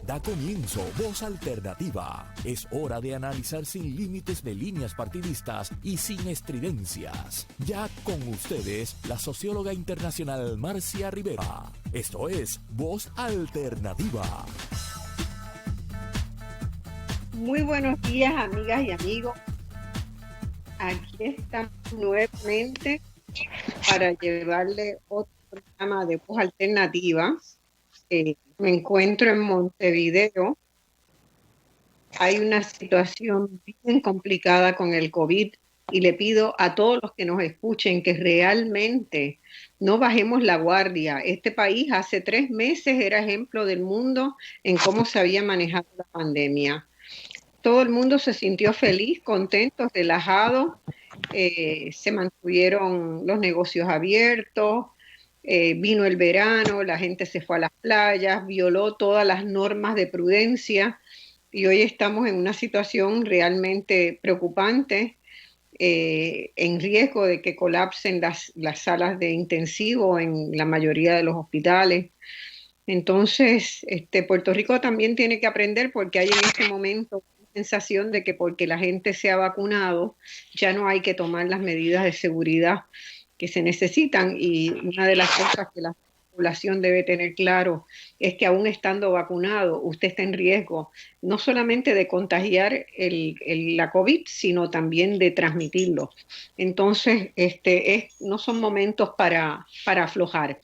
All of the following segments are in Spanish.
Da comienzo Voz Alternativa. Es hora de analizar sin límites de líneas partidistas y sin estridencias. Ya con ustedes, la socióloga internacional Marcia Rivera. Esto es Voz Alternativa. Muy buenos días, amigas y amigos. Aquí estamos nuevamente para llevarle otro programa de Voz Alternativa. Me encuentro en Montevideo. Hay una situación bien complicada con el COVID y le pido a todos los que nos escuchen que realmente no bajemos la guardia. Este país hace 3 meses era ejemplo del mundo en cómo se había manejado la pandemia. Todo el mundo se sintió feliz, contento, relajado. Se mantuvieron los negocios abiertos. Vino el verano, la gente se fue a las playas, violó todas las normas de prudencia y hoy estamos en una situación realmente preocupante, en riesgo de que colapsen las salas de intensivo en la mayoría de los hospitales. Entonces, Puerto Rico también tiene que aprender porque hay en este momento una sensación de que porque la gente se ha vacunado ya no hay que tomar las medidas de seguridad que se necesitan, y una de las cosas que la población debe tener claro es que aún estando vacunado usted está en riesgo no solamente de contagiar la COVID, sino también de transmitirlo. Entonces, no son momentos para aflojar.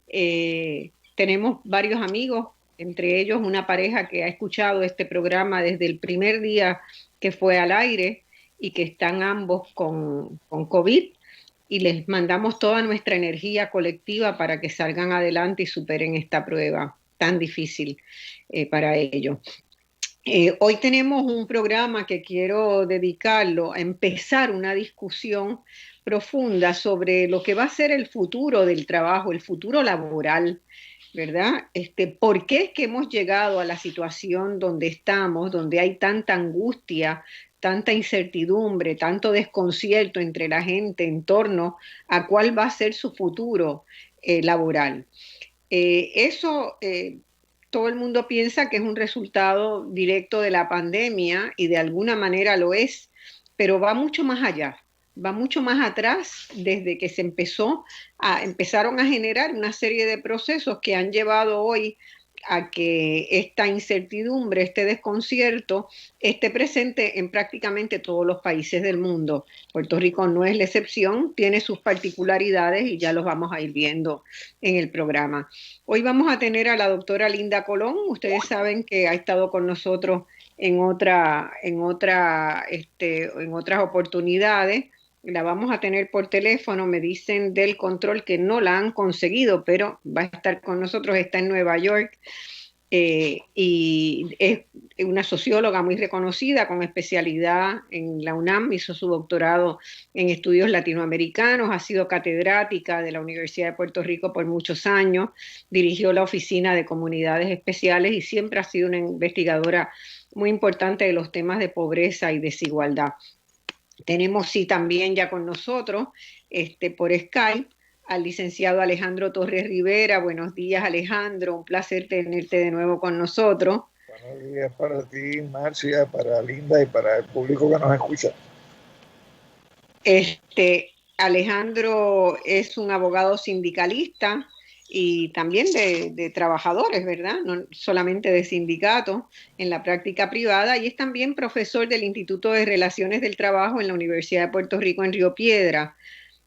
Tenemos varios amigos, entre ellos una pareja que ha escuchado este programa desde el primer día que fue al aire y que están ambos con COVID, y les mandamos toda nuestra energía colectiva para que salgan adelante y superen esta prueba tan difícil para ellos. Hoy tenemos un programa que quiero dedicarlo a empezar una discusión profunda sobre lo que va a ser el futuro del trabajo, el futuro laboral, ¿verdad? ¿Por qué es que hemos llegado a la situación donde estamos, donde hay tanta angustia, tanta incertidumbre, tanto desconcierto entre la gente en torno a cuál va a ser su futuro laboral? Eso todo el mundo piensa que es un resultado directo de la pandemia, y de alguna manera lo es, pero va mucho más allá, va mucho más atrás, desde que empezaron a generar una serie de procesos que han llevado hoy a que esta incertidumbre, este desconcierto, esté presente en prácticamente todos los países del mundo. Puerto Rico no es la excepción, tiene sus particularidades y ya los vamos a ir viendo en el programa. Hoy vamos a tener a la doctora Linda Colón. Ustedes saben que ha estado con nosotros en otras oportunidades. La vamos a tener por teléfono. Me dicen del control que no la han conseguido, pero va a estar con nosotros. Está en Nueva York. Y es una socióloga muy reconocida con especialidad en la UNAM, hizo su doctorado en estudios latinoamericanos, ha sido catedrática de la Universidad de Puerto Rico por muchos años, dirigió la Oficina de Comunidades Especiales y siempre ha sido una investigadora muy importante de los temas de pobreza y desigualdad. Tenemos también ya con nosotros por Skype al licenciado Alejandro Torres Rivera. Buenos días, Alejandro, un placer tenerte de nuevo con nosotros. Buenos días para ti, Marcia, para Linda y para el público que nos escucha. Alejandro es un abogado sindicalista y también de trabajadores, ¿verdad? No solamente de sindicatos, en la práctica privada, y es también profesor del Instituto de Relaciones del Trabajo en la Universidad de Puerto Rico en Río Piedra.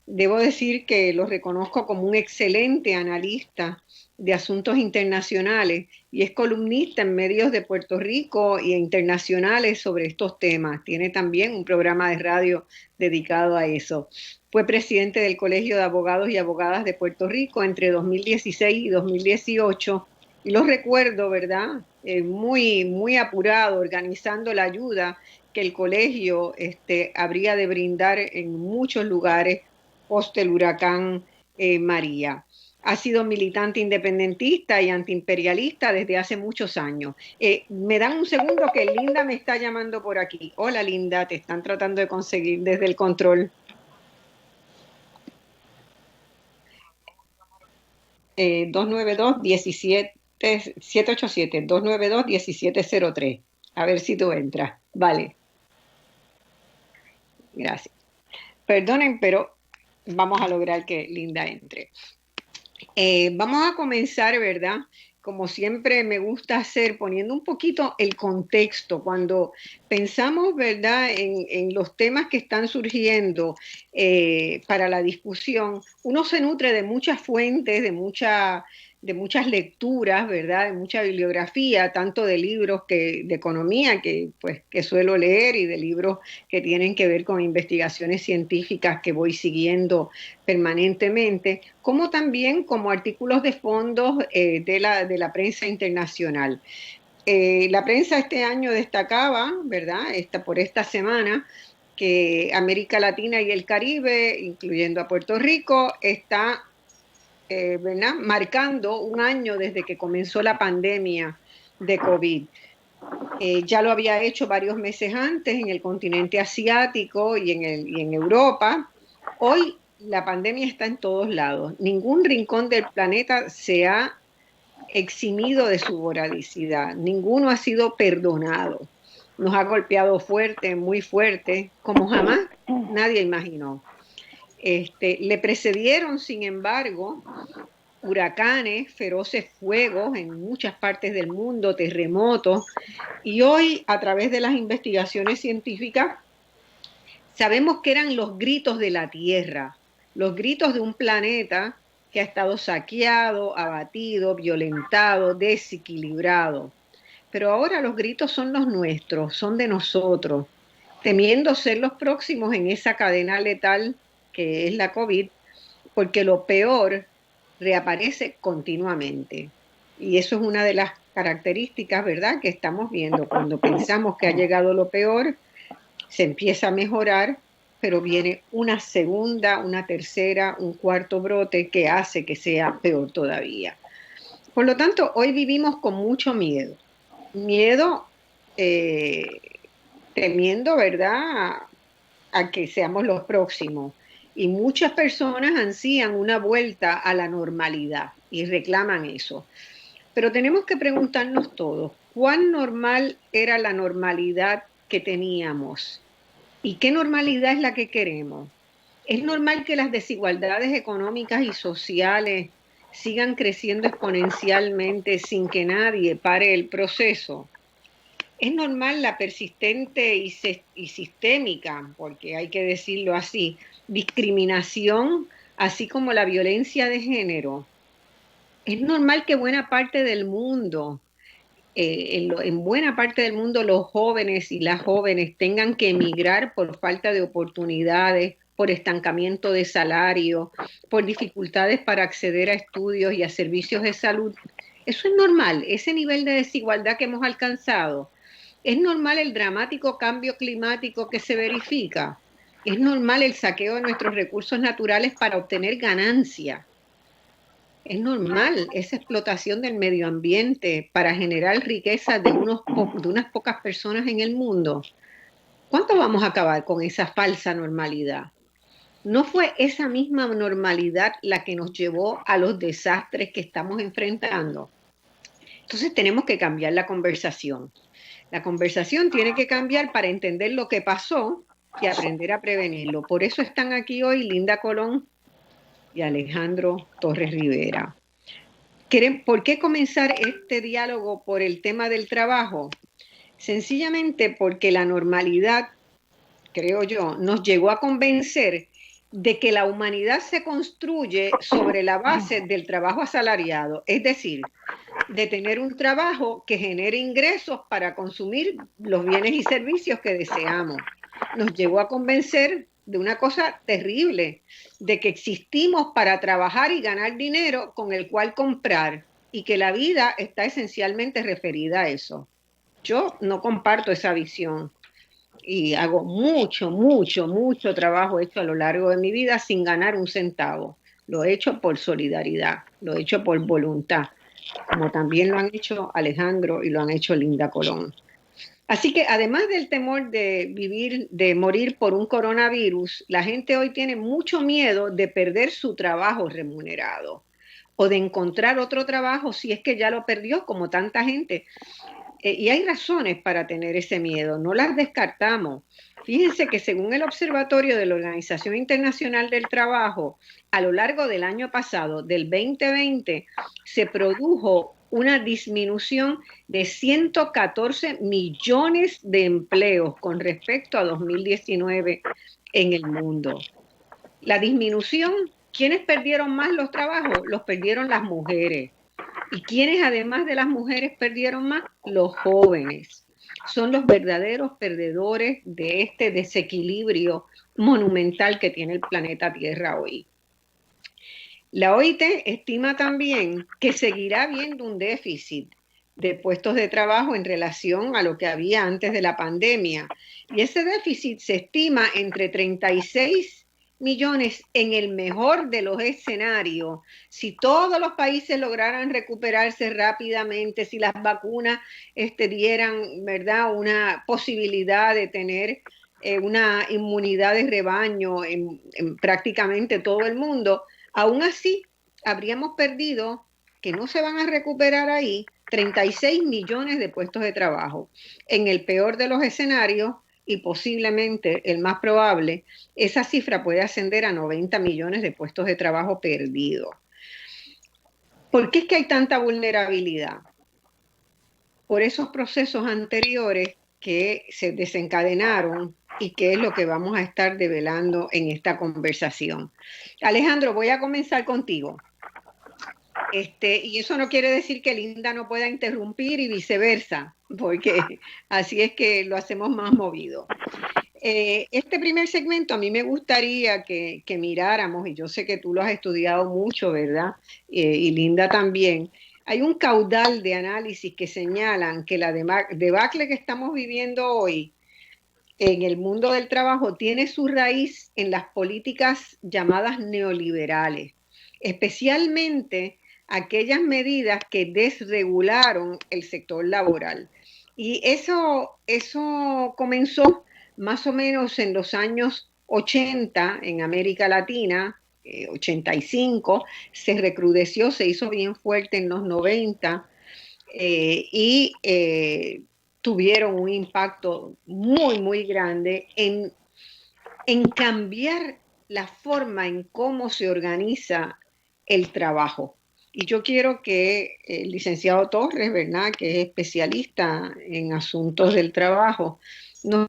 Debo decir que lo reconozco como un excelente analista de asuntos internacionales y es columnista en medios de Puerto Rico e internacionales sobre estos temas. Tiene también un programa de radio dedicado a eso. Fue presidente del Colegio de Abogados y Abogadas de Puerto Rico entre 2016 y 2018. Y lo recuerdo, ¿verdad? Muy, muy apurado, organizando la ayuda que el colegio habría de brindar en muchos lugares post el huracán María. Ha sido militante independentista y antiimperialista desde hace muchos años. Me dan un segundo que Linda me está llamando por aquí. Hola, Linda, te están tratando de conseguir desde el control. 292-17. 787-292-1703. A ver si tú entras. Vale. Gracias. Perdonen, pero vamos a lograr que Linda entre. Vamos a comenzar, ¿verdad? Como siempre me gusta hacer, poniendo un poquito el contexto. Cuando pensamos, ¿verdad?, en los temas que están surgiendo para la discusión, uno se nutre de muchas fuentes, de muchas lecturas, ¿verdad?, de mucha bibliografía, tanto de libros de economía que suelo leer y de libros que tienen que ver con investigaciones científicas que voy siguiendo permanentemente, como también como artículos de fondos de la prensa internacional. La prensa este año destacaba, ¿verdad?, por esta semana, que América Latina y el Caribe, incluyendo a Puerto Rico, está ¿verdad?, marcando un año desde que comenzó la pandemia de COVID. Ya lo había hecho varios meses antes en el continente asiático y en Europa. Hoy la pandemia está en todos lados. Ningún rincón del planeta se ha eximido de su voradicidad. Ninguno ha sido perdonado. Nos ha golpeado fuerte, muy fuerte, como jamás nadie imaginó. Le precedieron, sin embargo, huracanes, feroces fuegos en muchas partes del mundo, terremotos, y hoy, a través de las investigaciones científicas, sabemos que eran los gritos de la Tierra, los gritos de un planeta que ha estado saqueado, abatido, violentado, desequilibrado. Pero ahora los gritos son los nuestros, son de nosotros, temiendo ser los próximos en esa cadena letal que es la COVID, porque lo peor reaparece continuamente. Y eso es una de las características, ¿verdad?, que estamos viendo. Cuando pensamos que ha llegado lo peor, se empieza a mejorar, pero viene una segunda, una tercera, un cuarto brote que hace que sea peor todavía. Por lo tanto, hoy vivimos con mucho miedo. Miedo temiendo, ¿verdad?, a que seamos los próximos. Y muchas personas ansían una vuelta a la normalidad y reclaman eso. Pero tenemos que preguntarnos todos, ¿cuán normal era la normalidad que teníamos? ¿Y qué normalidad es la que queremos? ¿Es normal que las desigualdades económicas y sociales sigan creciendo exponencialmente sin que nadie pare el proceso? Es normal la persistente y sistémica, porque hay que decirlo así, discriminación, así como la violencia de género. Es normal que buena parte del mundo, en buena parte del mundo, los jóvenes y las jóvenes tengan que emigrar por falta de oportunidades, por estancamiento de salario, por dificultades para acceder a estudios y a servicios de salud. Eso es normal, ese nivel de desigualdad que hemos alcanzado. ¿Es normal el dramático cambio climático que se verifica? ¿Es normal el saqueo de nuestros recursos naturales para obtener ganancia? ¿Es normal esa explotación del medio ambiente para generar riqueza de unas pocas personas en el mundo? ¿Cuánto vamos a acabar con esa falsa normalidad? ¿No fue esa misma normalidad la que nos llevó a los desastres que estamos enfrentando? Entonces tenemos que cambiar la conversación. La conversación tiene que cambiar para entender lo que pasó y aprender a prevenirlo. Por eso están aquí hoy Linda Colón y Alejandro Torres Rivera. ¿Por qué comenzar este diálogo por el tema del trabajo? Sencillamente porque la normalidad, creo yo, nos llegó a convencer de que la humanidad se construye sobre la base del trabajo asalariado, es decir, de tener un trabajo que genere ingresos para consumir los bienes y servicios que deseamos. Nos llegó a convencer de una cosa terrible, de que existimos para trabajar y ganar dinero con el cual comprar, y que la vida está esencialmente referida a eso. Yo no comparto esa visión y hago mucho trabajo hecho a lo largo de mi vida sin ganar un centavo. Lo he hecho por solidaridad, lo he hecho por voluntad, como también lo han hecho Alejandro y lo han hecho Linda Colón. Así que además del temor de morir por un coronavirus, la gente hoy tiene mucho miedo de perder su trabajo remunerado. o de encontrar otro trabajo si es que ya lo perdió, como tanta gente. Y hay razones para tener ese miedo, no las descartamos. Fíjense que según el Observatorio de la Organización Internacional del Trabajo, a lo largo del año pasado, del 2020, se produjo una disminución de 114 millones de empleos con respecto a 2019 en el mundo. La disminución, ¿quiénes perdieron más los trabajos? Los perdieron las mujeres. ¿Y quiénes además de las mujeres perdieron más? Los jóvenes. Son los verdaderos perdedores de este desequilibrio monumental que tiene el planeta Tierra hoy. La OIT estima también que seguirá habiendo un déficit de puestos de trabajo en relación a lo que había antes de la pandemia. Y ese déficit se estima entre 36 millones en el mejor de los escenarios, si todos los países lograran recuperarse rápidamente, si las vacunas dieran, ¿verdad?, una posibilidad de tener una inmunidad de rebaño en prácticamente todo el mundo. Aún así, habríamos perdido, que no se van a recuperar ahí, 36 millones de puestos de trabajo. En el peor de los escenarios, y posiblemente el más probable, esa cifra puede ascender a 90 millones de puestos de trabajo perdidos. ¿Por qué es que hay tanta vulnerabilidad? Por esos procesos anteriores que se desencadenaron y que es lo que vamos a estar develando en esta conversación. Alejandro, voy a comenzar contigo. Y eso no quiere decir que Linda no pueda interrumpir y viceversa, porque así es que lo hacemos más movido. Este primer segmento a mí me gustaría que miráramos, y yo sé que tú lo has estudiado mucho, ¿verdad? Y Linda también. Hay un caudal de análisis que señalan que la debacle que estamos viviendo hoy en el mundo del trabajo tiene su raíz en las políticas llamadas neoliberales, especialmente aquellas medidas que desregularon el sector laboral. Y eso comenzó más o menos en los años 80 en América Latina, 85, se recrudeció, se hizo bien fuerte en los 90 y tuvieron un impacto muy, muy grande en cambiar la forma en cómo se organiza el trabajo. Y yo quiero que el licenciado Torres, ¿verdad?, que es especialista en asuntos del trabajo, nos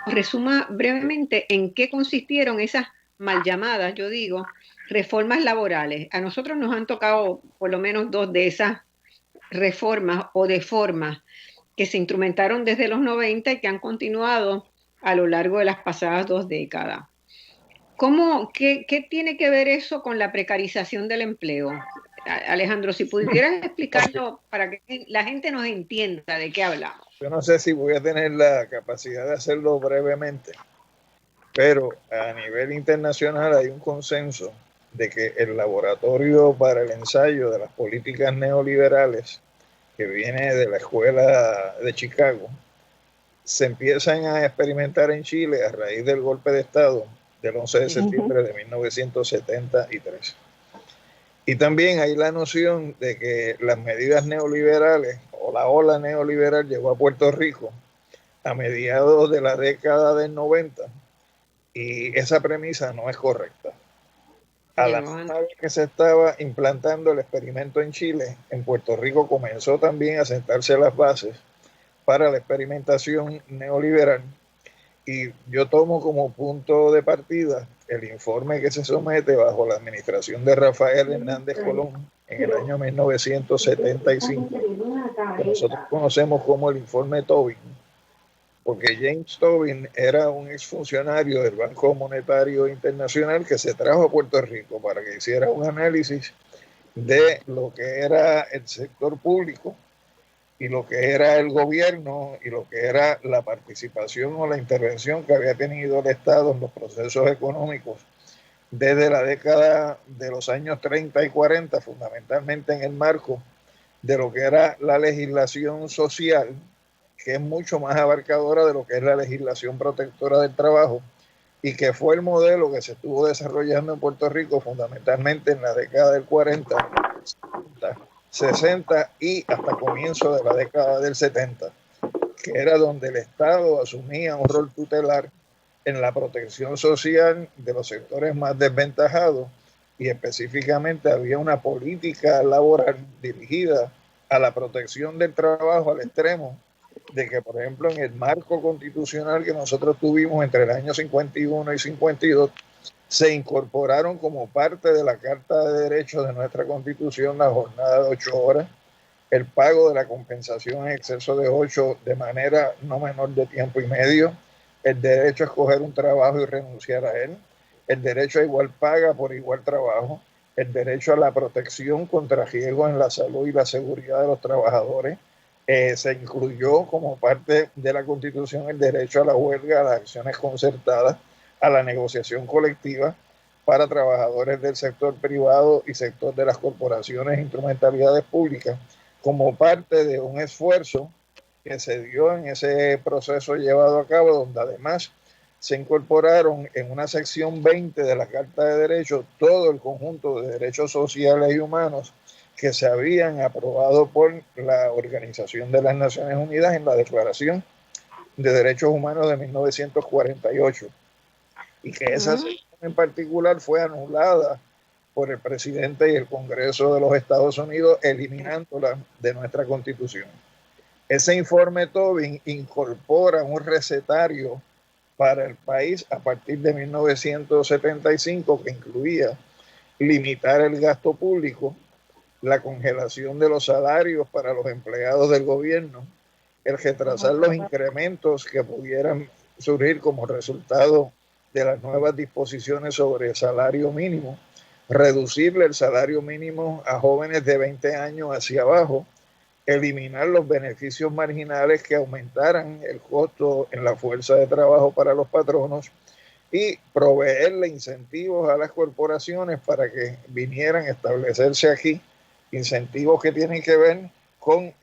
resuma brevemente en qué consistieron esas mal llamadas, yo digo, reformas laborales. A nosotros nos han tocado por lo menos dos de esas reformas o deformas que se instrumentaron desde los 90 y que han continuado a lo largo de las pasadas 2 décadas. ¿Qué tiene que ver eso con la precarización del empleo? Alejandro, si pudieras explicarlo para que la gente nos entienda de qué hablamos. Yo no sé si voy a tener la capacidad de hacerlo brevemente, pero a nivel internacional hay un consenso de que el laboratorio para el ensayo de las políticas neoliberales, que viene de la escuela de Chicago, se empiezan a experimentar en Chile a raíz del golpe de Estado del 11 de septiembre de 1973. Y también hay la noción de que las medidas neoliberales o la ola neoliberal llegó a Puerto Rico a mediados de la década del 90 y esa premisa no es correcta. A la misma vez que se estaba implantando el experimento en Chile, en Puerto Rico comenzó también a sentarse las bases para la experimentación neoliberal. Y yo tomo como punto de partida el informe que se somete bajo la administración de Rafael Hernández Colón en el año 1975, que nosotros conocemos como el informe Tobin, porque James Tobin era un exfuncionario del Banco Monetario Internacional que se trajo a Puerto Rico para que hiciera un análisis de lo que era el sector público y lo que era el gobierno y lo que era la participación o la intervención que había tenido el Estado en los procesos económicos desde la década de los años 30 y 40, fundamentalmente en el marco de lo que era la legislación social, que es mucho más abarcadora de lo que es la legislación protectora del trabajo y que fue el modelo que se estuvo desarrollando en Puerto Rico fundamentalmente en la década del 40 60 y hasta comienzo de la década del 70, que era donde el Estado asumía un rol tutelar en la protección social de los sectores más desventajados, y específicamente había una política laboral dirigida a la protección del trabajo al extremo de que, por ejemplo, en el marco constitucional que nosotros tuvimos entre el año 51 y 52, se incorporaron como parte de la Carta de Derechos de nuestra Constitución la jornada de 8 horas, el pago de la compensación en exceso de 8 de manera no menor de tiempo y medio, el derecho a escoger un trabajo y renunciar a él, el derecho a igual paga por igual trabajo, el derecho a la protección contra riesgos en la salud y la seguridad de los trabajadores. Se incluyó como parte de la Constitución el derecho a la huelga, a las acciones concertadas, a la negociación colectiva para trabajadores del sector privado y sector de las corporaciones e instrumentalidades públicas, como parte de un esfuerzo que se dio en ese proceso llevado a cabo, donde además se incorporaron en una sección 20 de la Carta de Derechos todo el conjunto de derechos sociales y humanos que se habían aprobado por la Organización de las Naciones Unidas en la Declaración de Derechos Humanos de 1948, y que esa sección en particular fue anulada por el presidente y el Congreso de los Estados Unidos, eliminándola de nuestra Constitución. Ese informe Tobin incorpora un recetario para el país a partir de 1975 que incluía limitar el gasto público, la congelación de los salarios para los empleados del gobierno, el retrasar los incrementos que pudieran surgir como resultado de las nuevas disposiciones sobre el salario mínimo, reducirle el salario mínimo a jóvenes de 20 años hacia abajo, eliminar los beneficios marginales que aumentaran el costo en la fuerza de trabajo para los patronos y proveerle incentivos a las corporaciones para que vinieran a establecerse aquí, incentivos que tienen que ver con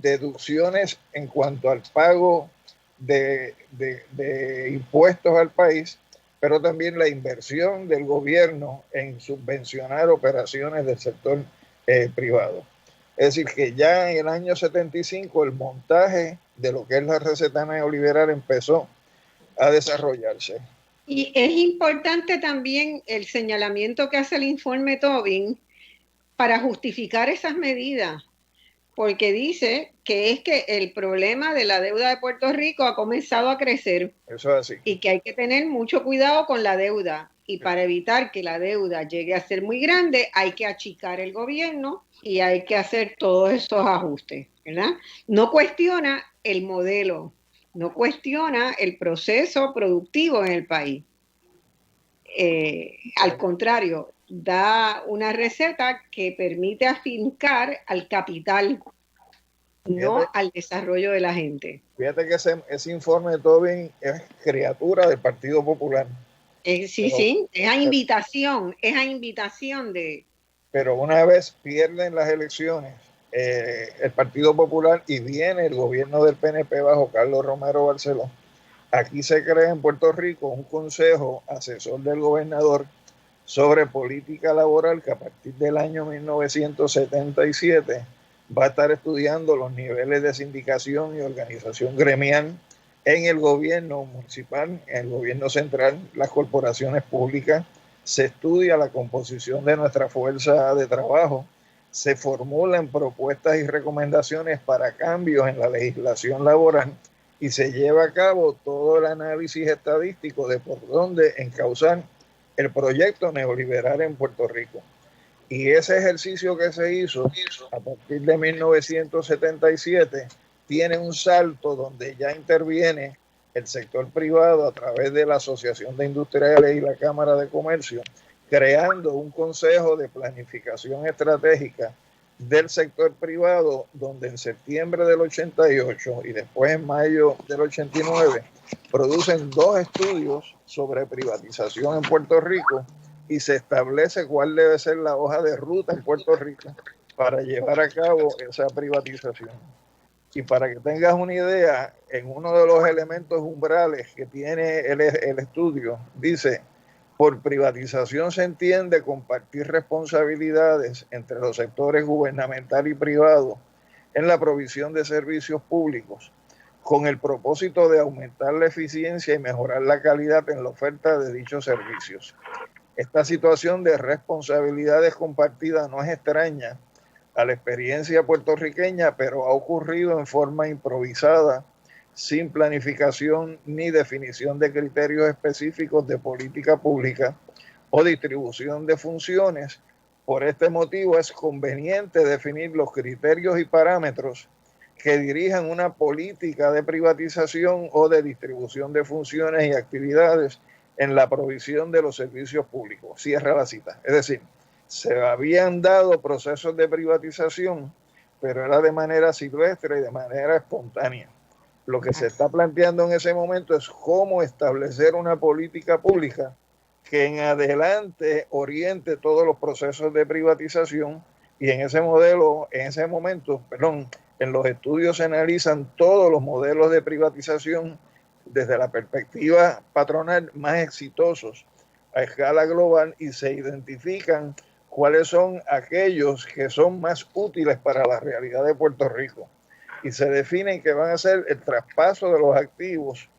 deducciones en cuanto al pago de impuestos al país, pero también la inversión del gobierno en subvencionar operaciones del sector privado. Es decir, que ya en el año 75 el montaje de lo que es la receta neoliberal empezó a desarrollarse. Y es importante también el señalamiento que hace el informe Tobin para justificar esas medidas, porque dice que es que el problema de la deuda de Puerto Rico ha comenzado a crecer. Eso es así. Y que hay que tener mucho cuidado con la deuda. Y para evitar que la deuda llegue a ser muy grande, hay que achicar el gobierno y hay que hacer todos esos ajustes, ¿verdad? No cuestiona el modelo, no cuestiona el proceso productivo en el país. Al contrario, da una receta que permite afincar al capital, no al desarrollo de la gente. Fíjate que ese informe de Tobin es criatura del Partido Popular. Sí, es a invitación de... Pero una vez pierden las elecciones el Partido Popular y viene el gobierno del PNP bajo Carlos Romero Barceló, aquí se crea en Puerto Rico un consejo asesor del gobernador sobre política laboral que a partir del año 1977 va a estar estudiando los niveles de sindicación y organización gremial en el gobierno municipal, en el gobierno central, las corporaciones públicas. Se estudia la composición de nuestra fuerza de trabajo, se formulan propuestas y recomendaciones para cambios en la legislación laboral y se lleva a cabo todo el análisis estadístico de por dónde encauzar el proyecto neoliberal en Puerto Rico. Y ese ejercicio que se hizo a partir de 1977 tiene un salto donde ya interviene el sector privado a través de la Asociación de Industriales y la Cámara de Comercio, creando un consejo de planificación estratégica del sector privado, donde en septiembre del 88 y después en mayo del 89 producen 2 estudios sobre privatización en Puerto Rico y se establece cuál debe ser la hoja de ruta en Puerto Rico para llevar a cabo esa privatización. Y para que tengas una idea, en uno de los elementos umbrales que tiene el estudio, dice Por privatización se entiende compartir responsabilidades entre los sectores gubernamental y privado en la provisión de servicios públicos, con el propósito de aumentar la eficiencia y mejorar la calidad en la oferta de dichos servicios. Esta situación de responsabilidades compartidas no es extraña a la experiencia puertorriqueña, pero ha ocurrido en forma improvisada, sin planificación ni definición de criterios específicos de política pública o distribución de funciones. Por este motivo es conveniente definir los criterios y parámetros que dirijan una política de privatización o de distribución de funciones y actividades en la provisión de los servicios públicos. Cierra la cita. Es decir, se habían dado procesos de privatización, pero era de manera silvestre y de manera espontánea. Lo que se está planteando en ese momento es cómo establecer una política pública que en adelante oriente todos los procesos de privatización, y en ese modelo, en ese momento, en los estudios se analizan todos los modelos de privatización desde la perspectiva patronal más exitosos a escala global, y se identifican cuáles son aquellos que son más útiles para la realidad de Puerto Rico, y se definen que van a ser el traspaso de los activos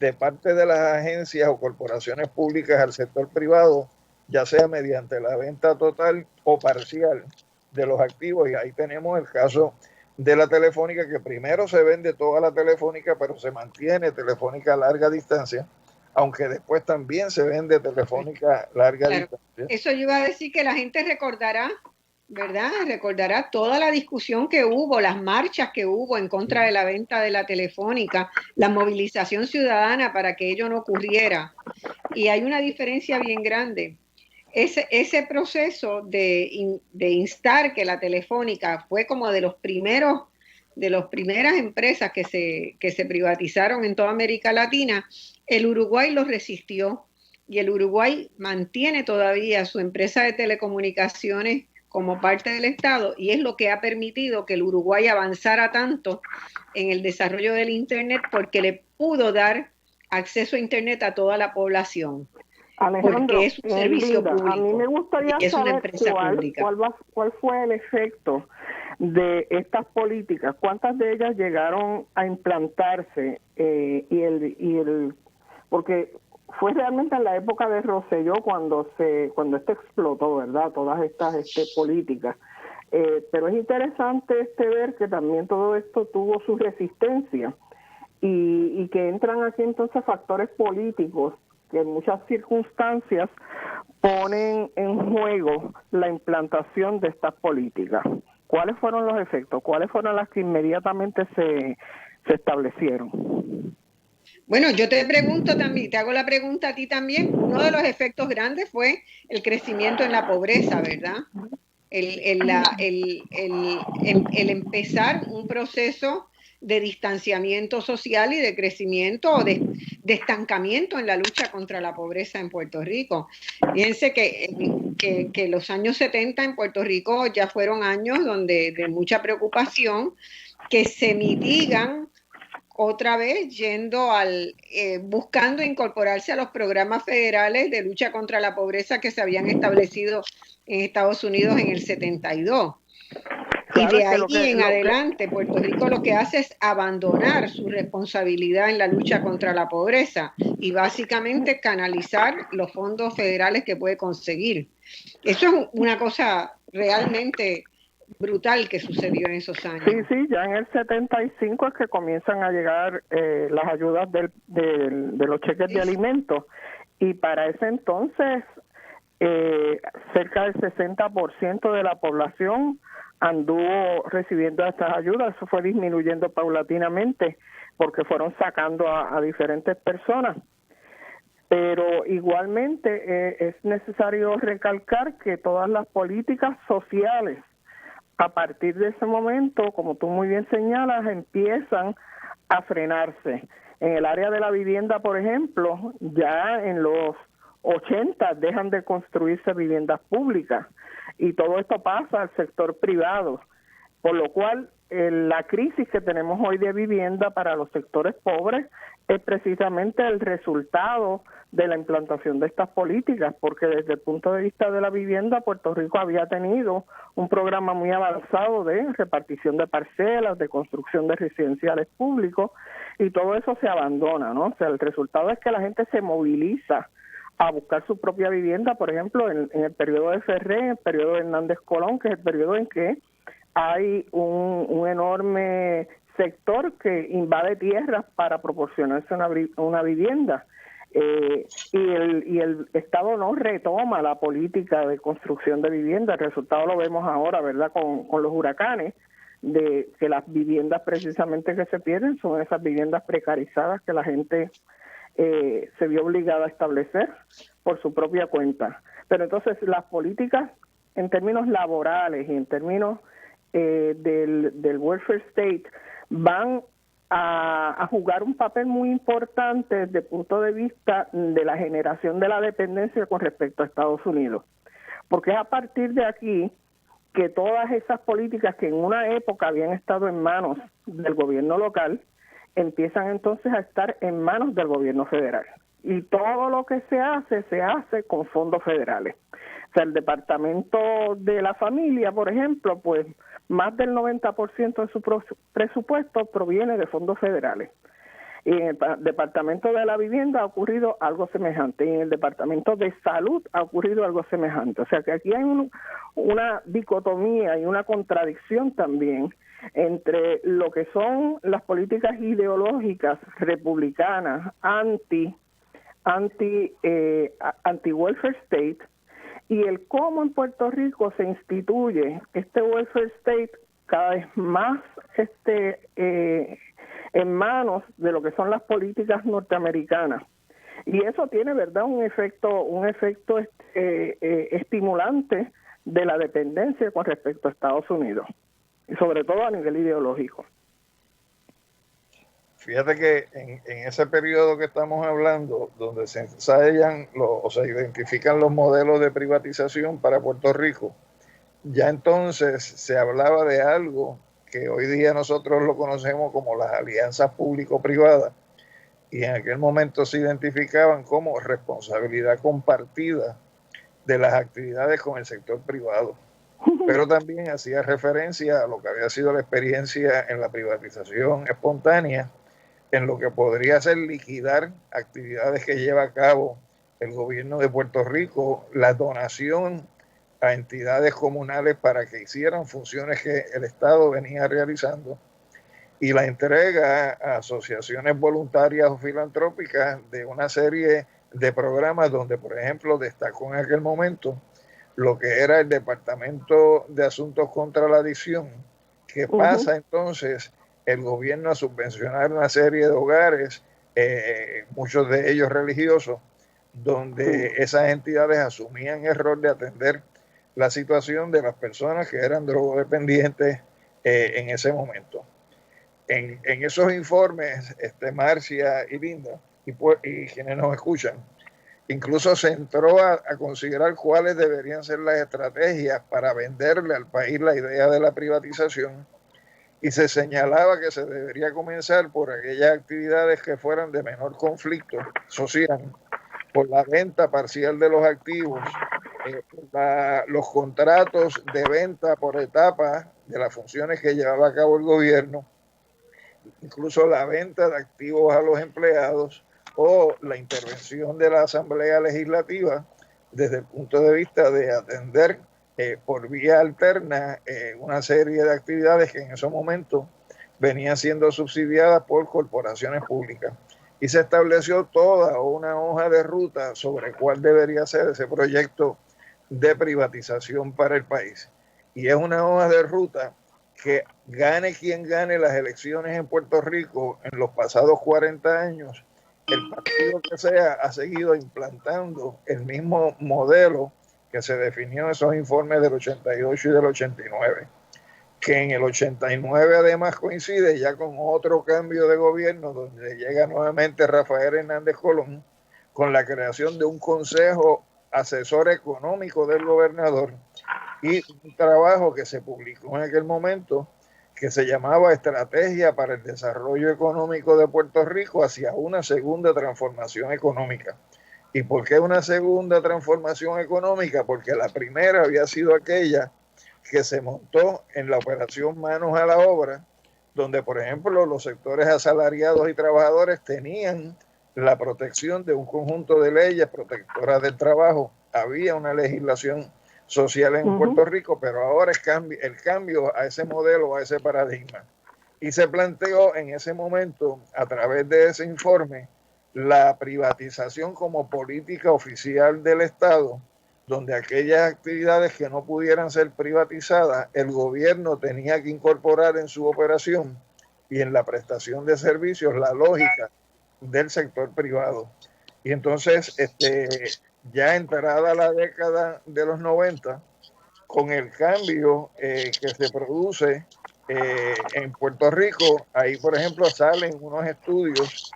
de parte de las agencias o corporaciones públicas al sector privado, ya sea mediante la venta total o parcial de los activos. Y ahí tenemos el caso de la Telefónica, que primero se vende toda la Telefónica, pero se mantiene Telefónica a larga distancia, aunque después también se vende Telefónica a larga distancia. Eso yo iba a decir, que la gente recordará, ¿verdad? Recordará toda la discusión que hubo, las marchas que hubo en contra de la venta de la Telefónica, la movilización ciudadana para que ello no ocurriera. Y hay una diferencia bien grande. Ese proceso de instar que la Telefónica fue como de las primeras empresas que se privatizaron en toda América Latina. El Uruguay lo resistió, y el Uruguay mantiene todavía su empresa de telecomunicaciones como parte del Estado, y es lo que ha permitido que el Uruguay avanzara tanto en el desarrollo del Internet, porque le pudo dar acceso a Internet a toda la población. Alejandro, porque es un servicio Linda, público. A mí me gustaría saber cuál fue el efecto de estas políticas, cuántas de ellas llegaron a implantarse, porque fue realmente en la época de Rosselló cuando esto explotó, ¿verdad? Todas estas políticas. Pero es interesante ver que también todo esto tuvo su resistencia, y que entran aquí entonces factores políticos que en muchas circunstancias ponen en juego la implantación de estas políticas. ¿Cuáles fueron los efectos? ¿Cuáles fueron las que inmediatamente se establecieron? Bueno, yo te pregunto también, te hago la pregunta a ti también. Uno de los efectos grandes fue el crecimiento en la pobreza, ¿verdad? El empezar un proceso de distanciamiento social y de crecimiento o de estancamiento en la lucha contra la pobreza en Puerto Rico. Fíjense que los años 70 en Puerto Rico ya fueron años de mucha preocupación, que se mitigan otra vez buscando incorporarse a los programas federales de lucha contra la pobreza que se habían establecido en Estados Unidos en el 72. Y de ahí en adelante, Puerto Rico lo que hace es abandonar su responsabilidad en la lucha contra la pobreza y básicamente canalizar los fondos federales que puede conseguir. Eso es una cosa realmente brutal que sucedió en esos años. Sí, ya en el 75 es que comienzan a llegar las ayudas de los cheques de alimentos, y para ese entonces cerca del 60% de la población anduvo recibiendo estas ayudas. Eso fue disminuyendo paulatinamente porque fueron sacando a diferentes personas. Pero igualmente es necesario recalcar que todas las políticas sociales, a partir de ese momento, como tú muy bien señalas, empiezan a frenarse. En el área de la vivienda, por ejemplo, ya en los 80 dejan de construirse viviendas públicas, y todo esto pasa al sector privado, por lo cual la crisis que tenemos hoy de vivienda para los sectores pobres es precisamente el resultado de la implantación de estas políticas, porque desde el punto de vista de la vivienda, Puerto Rico había tenido un programa muy avanzado de repartición de parcelas, de construcción de residenciales públicos, y todo eso se abandona, ¿no? O sea, el resultado es que la gente se moviliza a buscar su propia vivienda, por ejemplo, en el periodo de Ferré, en el periodo de Hernández Colón, que es el periodo en que hay un enorme sector que invade tierras para proporcionarse una vivienda. Y el Estado no retoma la política de construcción de vivienda. El resultado lo vemos ahora, ¿verdad?, con los huracanes, de que las viviendas precisamente que se pierden son esas viviendas precarizadas que la gente se vio obligada a establecer por su propia cuenta. Pero entonces las políticas en términos laborales y en términos del welfare state van a jugar un papel muy importante desde el punto de vista de la generación de la dependencia con respecto a Estados Unidos. Porque es a partir de aquí que todas esas políticas que en una época habían estado en manos del gobierno local empiezan entonces a estar en manos del gobierno federal. Y todo lo que se hace con fondos federales. O sea, el Departamento de la Familia, por ejemplo, pues más del 90% de su presupuesto proviene de fondos federales. Y en el Departamento de la Vivienda ha ocurrido algo semejante. Y en el Departamento de Salud ha ocurrido algo semejante. O sea que aquí hay una dicotomía y una contradicción también entre lo que son las políticas ideológicas republicanas anti-welfare state y el cómo en Puerto Rico se instituye este welfare state cada vez más en manos de lo que son las políticas norteamericanas. Y eso tiene, ¿verdad?, un efecto estimulante de la dependencia con respecto a Estados Unidos, y sobre todo a nivel ideológico. Fíjate que en ese periodo que estamos hablando, donde se ensayan o se identifican los modelos de privatización para Puerto Rico, ya entonces se hablaba de algo que hoy día nosotros lo conocemos como las alianzas público-privadas, y en aquel momento se identificaban como responsabilidad compartida de las actividades con el sector privado. Pero también hacía referencia a lo que había sido la experiencia en la privatización espontánea, en lo que podría ser liquidar actividades que lleva a cabo el gobierno de Puerto Rico, la donación a entidades comunales para que hicieran funciones que el Estado venía realizando, y la entrega a asociaciones voluntarias o filantrópicas de una serie de programas donde, por ejemplo, destacó en aquel momento lo que era el Departamento de Asuntos contra la Adicción, que pasa entonces el gobierno a subvencionar una serie de hogares, muchos de ellos religiosos, donde esas entidades asumían el rol de atender la situación de las personas que eran drogodependientes en ese momento. En esos informes, Marcia y Linda, y quienes nos escuchan, incluso se entró a considerar cuáles deberían ser las estrategias para venderle al país la idea de la privatización, y se señalaba que se debería comenzar por aquellas actividades que fueran de menor conflicto social, por la venta parcial de los activos, los contratos de venta por etapas de las funciones que llevaba a cabo el gobierno, incluso la venta de activos a los empleados o la intervención de la Asamblea Legislativa desde el punto de vista de atender por vía alterna una serie de actividades que en esos momentos venían siendo subsidiadas por corporaciones públicas. Y se estableció toda una hoja de ruta sobre cuál debería ser ese proyecto de privatización para el país. Y es una hoja de ruta que gane quien gane las elecciones en Puerto Rico en los pasados 40 años, el partido que sea ha seguido implantando el mismo modelo que se definió en esos informes del 88 y del 89, que en el 89 además coincide ya con otro cambio de gobierno donde llega nuevamente Rafael Hernández Colón con la creación de un consejo asesor económico del gobernador y un trabajo que se publicó en aquel momento que se llamaba Estrategia para el Desarrollo Económico de Puerto Rico hacia una segunda transformación económica. ¿Y por qué una segunda transformación económica? Porque la primera había sido aquella que se montó en la operación Manos a la Obra, donde, por ejemplo, los sectores asalariados y trabajadores tenían la protección de un conjunto de leyes protectoras del trabajo. Había una legislación social en Puerto Rico, pero ahora el cambio a ese modelo, a ese paradigma. Y se planteó en ese momento, a través de ese informe, la privatización como política oficial del Estado, donde aquellas actividades que no pudieran ser privatizadas, el gobierno tenía que incorporar en su operación y en la prestación de servicios la lógica del sector privado. Y entonces, ya entrada la década de los 90, con el cambio que se produce en Puerto Rico, ahí por ejemplo salen unos estudios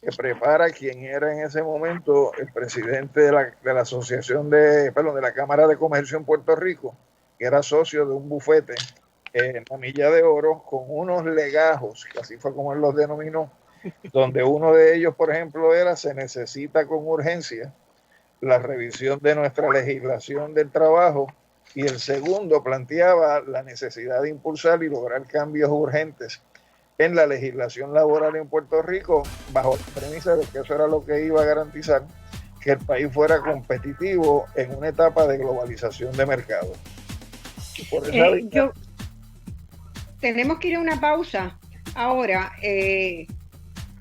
que prepara quien era en ese momento el presidente de la Asociación de la Cámara de Comercio en Puerto Rico, que era socio de un bufete en la Milla de Oro, con unos legajos, que así fue como él los denominó, donde uno de ellos, por ejemplo, se necesita con urgencia la revisión de nuestra legislación del trabajo, y el segundo planteaba la necesidad de impulsar y lograr cambios urgentes en la legislación laboral en Puerto Rico, bajo la premisa de que eso era lo que iba a garantizar que el país fuera competitivo en una etapa de globalización de mercado. Tenemos que ir a una pausa. Ahora,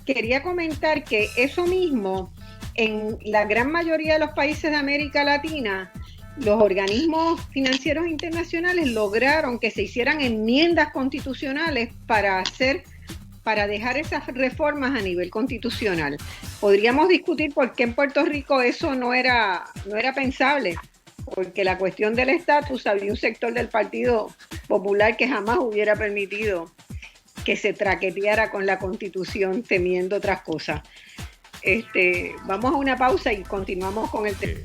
quería comentar que eso mismo, en la gran mayoría de los países de América Latina, los organismos financieros internacionales lograron que se hicieran enmiendas constitucionales para dejar esas reformas a nivel constitucional. Podríamos discutir por qué en Puerto Rico eso no era pensable, porque la cuestión del estatus, había un sector del Partido Popular que jamás hubiera permitido que se traqueteara con la Constitución temiendo otras cosas. Vamos a una pausa y continuamos con el tema.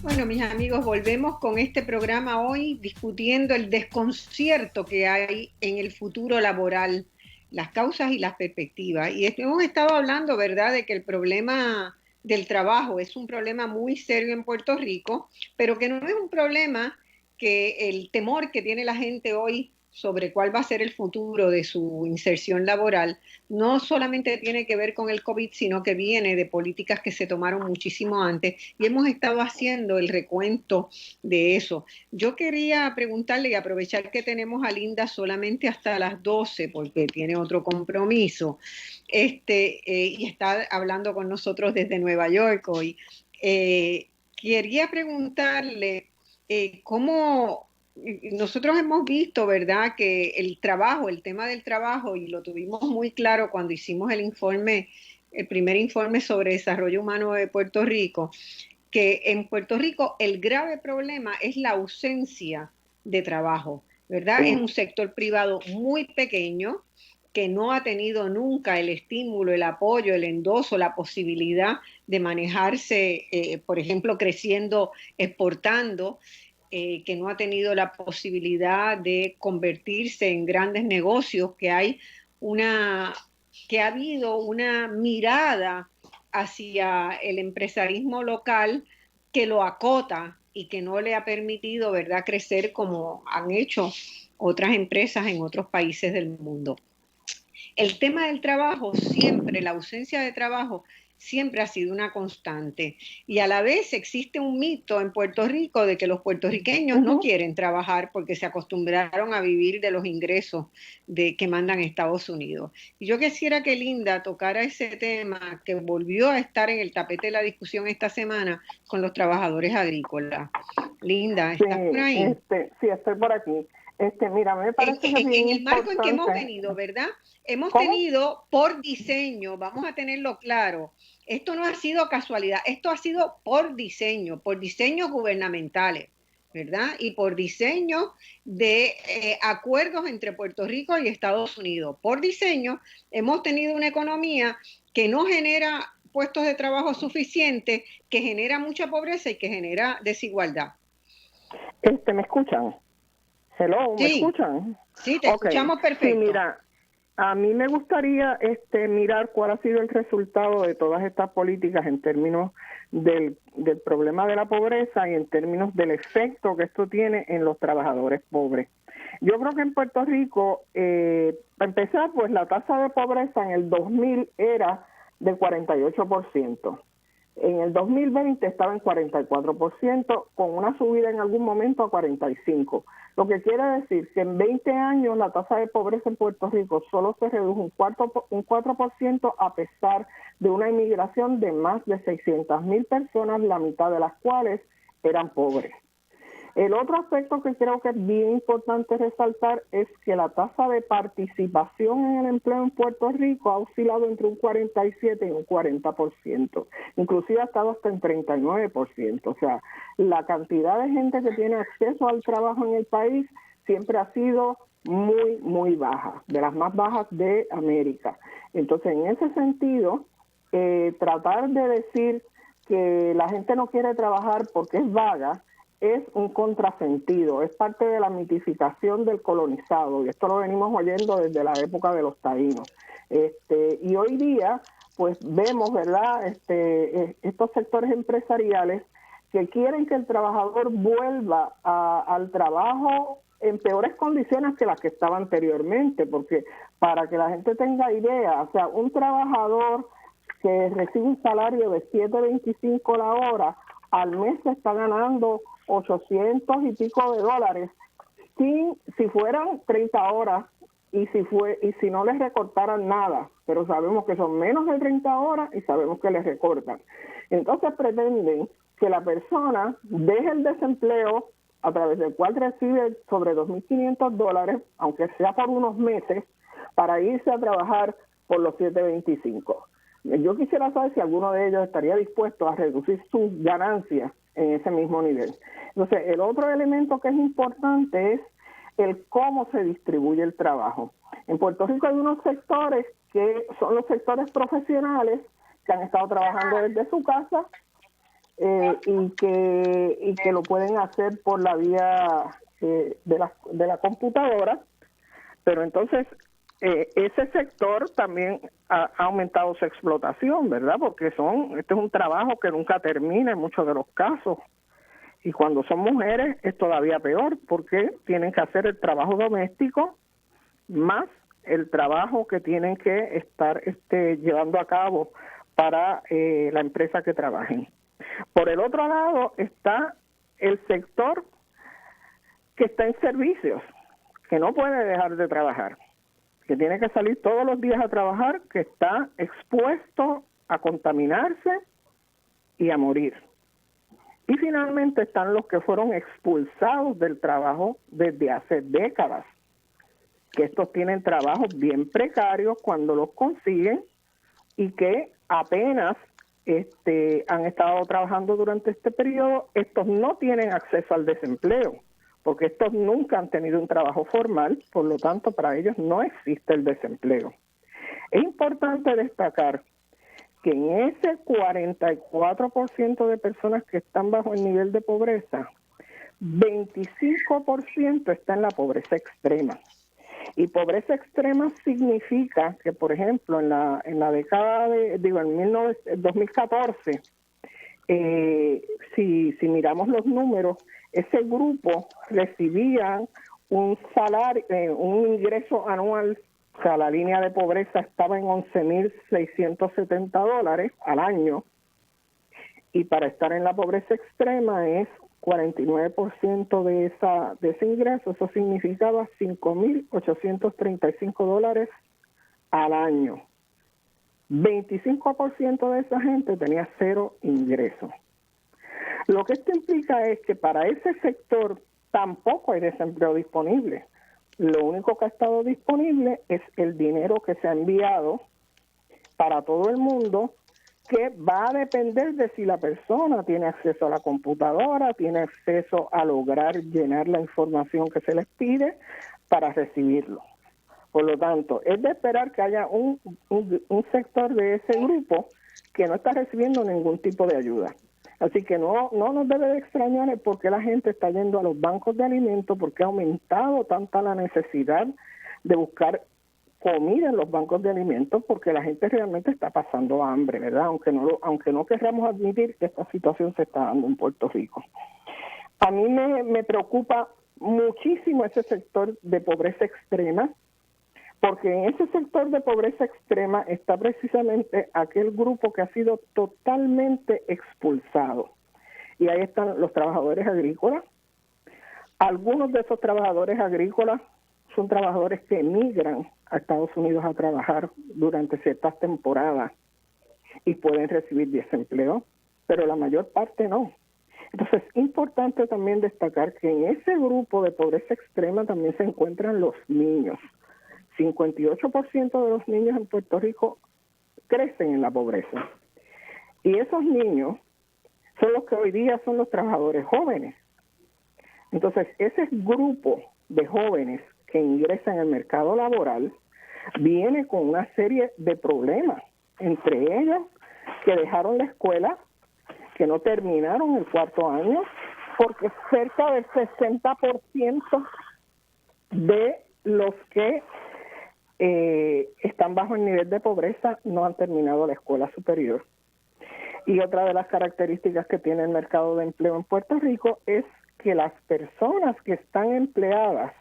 Bueno, mis amigos, volvemos con este programa hoy discutiendo el desconcierto que hay en el futuro laboral, las causas y las perspectivas. Y hemos estado hablando, ¿verdad?, de que el problema del trabajo es un problema muy serio en Puerto Rico, pero que no es un problema que el temor que tiene la gente hoy sobre cuál va a ser el futuro de su inserción laboral, no solamente tiene que ver con el COVID, sino que viene de políticas que se tomaron muchísimo antes, y hemos estado haciendo el recuento de eso. Yo quería preguntarle, y aprovechar que tenemos a Linda solamente hasta las 12, porque tiene otro compromiso, y está hablando con nosotros desde Nueva York hoy. Quería preguntarle cómo... Nosotros hemos visto, ¿verdad?, que el tema del trabajo, y lo tuvimos muy claro cuando hicimos el primer informe sobre desarrollo humano de Puerto Rico, que en Puerto Rico el grave problema es la ausencia de trabajo, ¿verdad? Es un sector privado muy pequeño que no ha tenido nunca el estímulo, el apoyo, el endoso, la posibilidad de manejarse, por ejemplo, creciendo, exportando, que no ha tenido la posibilidad de convertirse en grandes negocios, que ha habido una mirada hacia el empresarismo local que lo acota y que no le ha permitido, ¿verdad?, crecer como han hecho otras empresas en otros países del mundo. El tema del trabajo siempre, la ausencia de trabajo siempre ha sido una constante, y a la vez existe un mito en Puerto Rico de que los puertorriqueños no quieren trabajar porque se acostumbraron a vivir de los ingresos que mandan Estados Unidos. Y yo quisiera que Linda tocara ese tema que volvió a estar en el tapete de la discusión esta semana con los trabajadores agrícolas. Linda, ¿estás por ahí? Sí, estoy por aquí. Mira, me parece que en el marco en que hemos venido, ¿verdad? Hemos tenido por diseño, vamos a tenerlo claro, esto no ha sido casualidad, esto ha sido por diseños gubernamentales, ¿verdad? Y por diseño de acuerdos entre Puerto Rico y Estados Unidos. Por diseño hemos tenido una economía que no genera puestos de trabajo suficientes, que genera mucha pobreza y que genera desigualdad. ¿Me escuchan? Hello, ¿me Sí. escuchan? Sí, te escuchamos perfecto. Sí, mira, a mí me gustaría mirar cuál ha sido el resultado de todas estas políticas en términos del problema de la pobreza y en términos del efecto que esto tiene en los trabajadores pobres. Yo creo que en Puerto Rico, para empezar, pues la tasa de pobreza en el 2000 era del 48%. En el 2020 estaba en 44%, con una subida en algún momento a 45%. Lo que quiere decir que en 20 años la tasa de pobreza en Puerto Rico solo se redujo un 4% a pesar de una inmigración de más de 600,000 personas, la mitad de las cuales eran pobres. El otro aspecto que creo que es bien importante resaltar es que la tasa de participación en el empleo en Puerto Rico ha oscilado entre un 47 y un 40%, inclusive ha estado hasta en 39%. O sea, la cantidad de gente que tiene acceso al trabajo en el país siempre ha sido muy, muy baja, de las más bajas de América. Entonces, en ese sentido, tratar de decir que la gente no quiere trabajar porque es vaga, es un contrasentido, es parte de la mitificación del colonizado, y esto lo venimos oyendo desde la época de los taínos. Y hoy día, pues vemos, ¿verdad?, estos sectores empresariales que quieren que el trabajador vuelva al trabajo en peores condiciones que las que estaba anteriormente, porque para que la gente tenga idea, o sea, un trabajador que recibe un salario de $7.25 la hora, al mes se está ganando 800 y pico de dólares, si fueran 30 horas y si no les recortaran nada, pero sabemos que son menos de 30 horas y sabemos que les recortan. Entonces pretenden que la persona deje el desempleo a través del cual recibe sobre $2.500, aunque sea por unos meses, para irse a trabajar por los 7.25. Yo quisiera saber si alguno de ellos estaría dispuesto a reducir sus ganancias en ese mismo nivel. Entonces, el otro elemento que es importante es el cómo se distribuye el trabajo. En Puerto Rico hay unos sectores que son los sectores profesionales que han estado trabajando desde su casa y que lo pueden hacer por la vía de la computadora, pero entonces ese sector también ha aumentado su explotación, ¿verdad? Porque este es un trabajo que nunca termina en muchos de los casos. Y cuando son mujeres es todavía peor, porque tienen que hacer el trabajo doméstico más el trabajo que tienen que estar llevando a cabo para la empresa que trabajen. Por el otro lado está el sector que está en servicios, que no puede dejar de trabajar, que tiene que salir todos los días a trabajar, que está expuesto a contaminarse y a morir. Y finalmente están los que fueron expulsados del trabajo desde hace décadas, que estos tienen trabajos bien precarios cuando los consiguen y que apenas han estado trabajando durante este periodo. Estos no tienen acceso al desempleo, porque estos nunca han tenido un trabajo formal, por lo tanto para ellos no existe el desempleo. Es importante destacar que en ese 44% de personas que están bajo el nivel de pobreza, 25% está en la pobreza extrema. Y pobreza extrema significa que, por ejemplo, en la década en 2014, si miramos los números, ese grupo recibía un salario, un ingreso anual, o sea, la línea de pobreza estaba en $11,670 al año, y para estar en la pobreza extrema es 49% de ese ingreso. Eso significaba $5,835 al año. 25% de esa gente tenía cero ingresos. Lo que esto implica es que para ese sector tampoco hay desempleo disponible. Lo único que ha estado disponible es el dinero que se ha enviado para todo el mundo, que va a depender de si la persona tiene acceso a la computadora, tiene acceso a lograr llenar la información que se les pide para recibirlo. Por lo tanto, es de esperar que haya un sector de ese grupo que no está recibiendo ningún tipo de ayuda. Así que no nos debe de extrañar el por qué la gente está yendo a los bancos de alimentos, porque ha aumentado tanta la necesidad de buscar comida en los bancos de alimentos, porque la gente realmente está pasando hambre, ¿verdad? Aunque no querramos admitir que esta situación se está dando en Puerto Rico. A mí me preocupa muchísimo ese sector de pobreza extrema, porque en ese sector de pobreza extrema está precisamente aquel grupo que ha sido totalmente expulsado. Y ahí están los trabajadores agrícolas. Algunos de esos trabajadores agrícolas son trabajadores que emigran a Estados Unidos a trabajar durante ciertas temporadas y pueden recibir desempleo, pero la mayor parte no. Entonces es importante también destacar que en ese grupo de pobreza extrema también se encuentran los niños. 58% de los niños en Puerto Rico crecen en la pobreza. Y esos niños son los que hoy día son los trabajadores jóvenes. Entonces, ese grupo de jóvenes que ingresan al mercado laboral viene con una serie de problemas, entre ellos que dejaron la escuela, que no terminaron el cuarto año, porque cerca del 60% de los que están bajo el nivel de pobreza no han terminado la escuela superior. Y otra de las características que tiene el mercado de empleo en Puerto Rico es que las personas que están empleadas,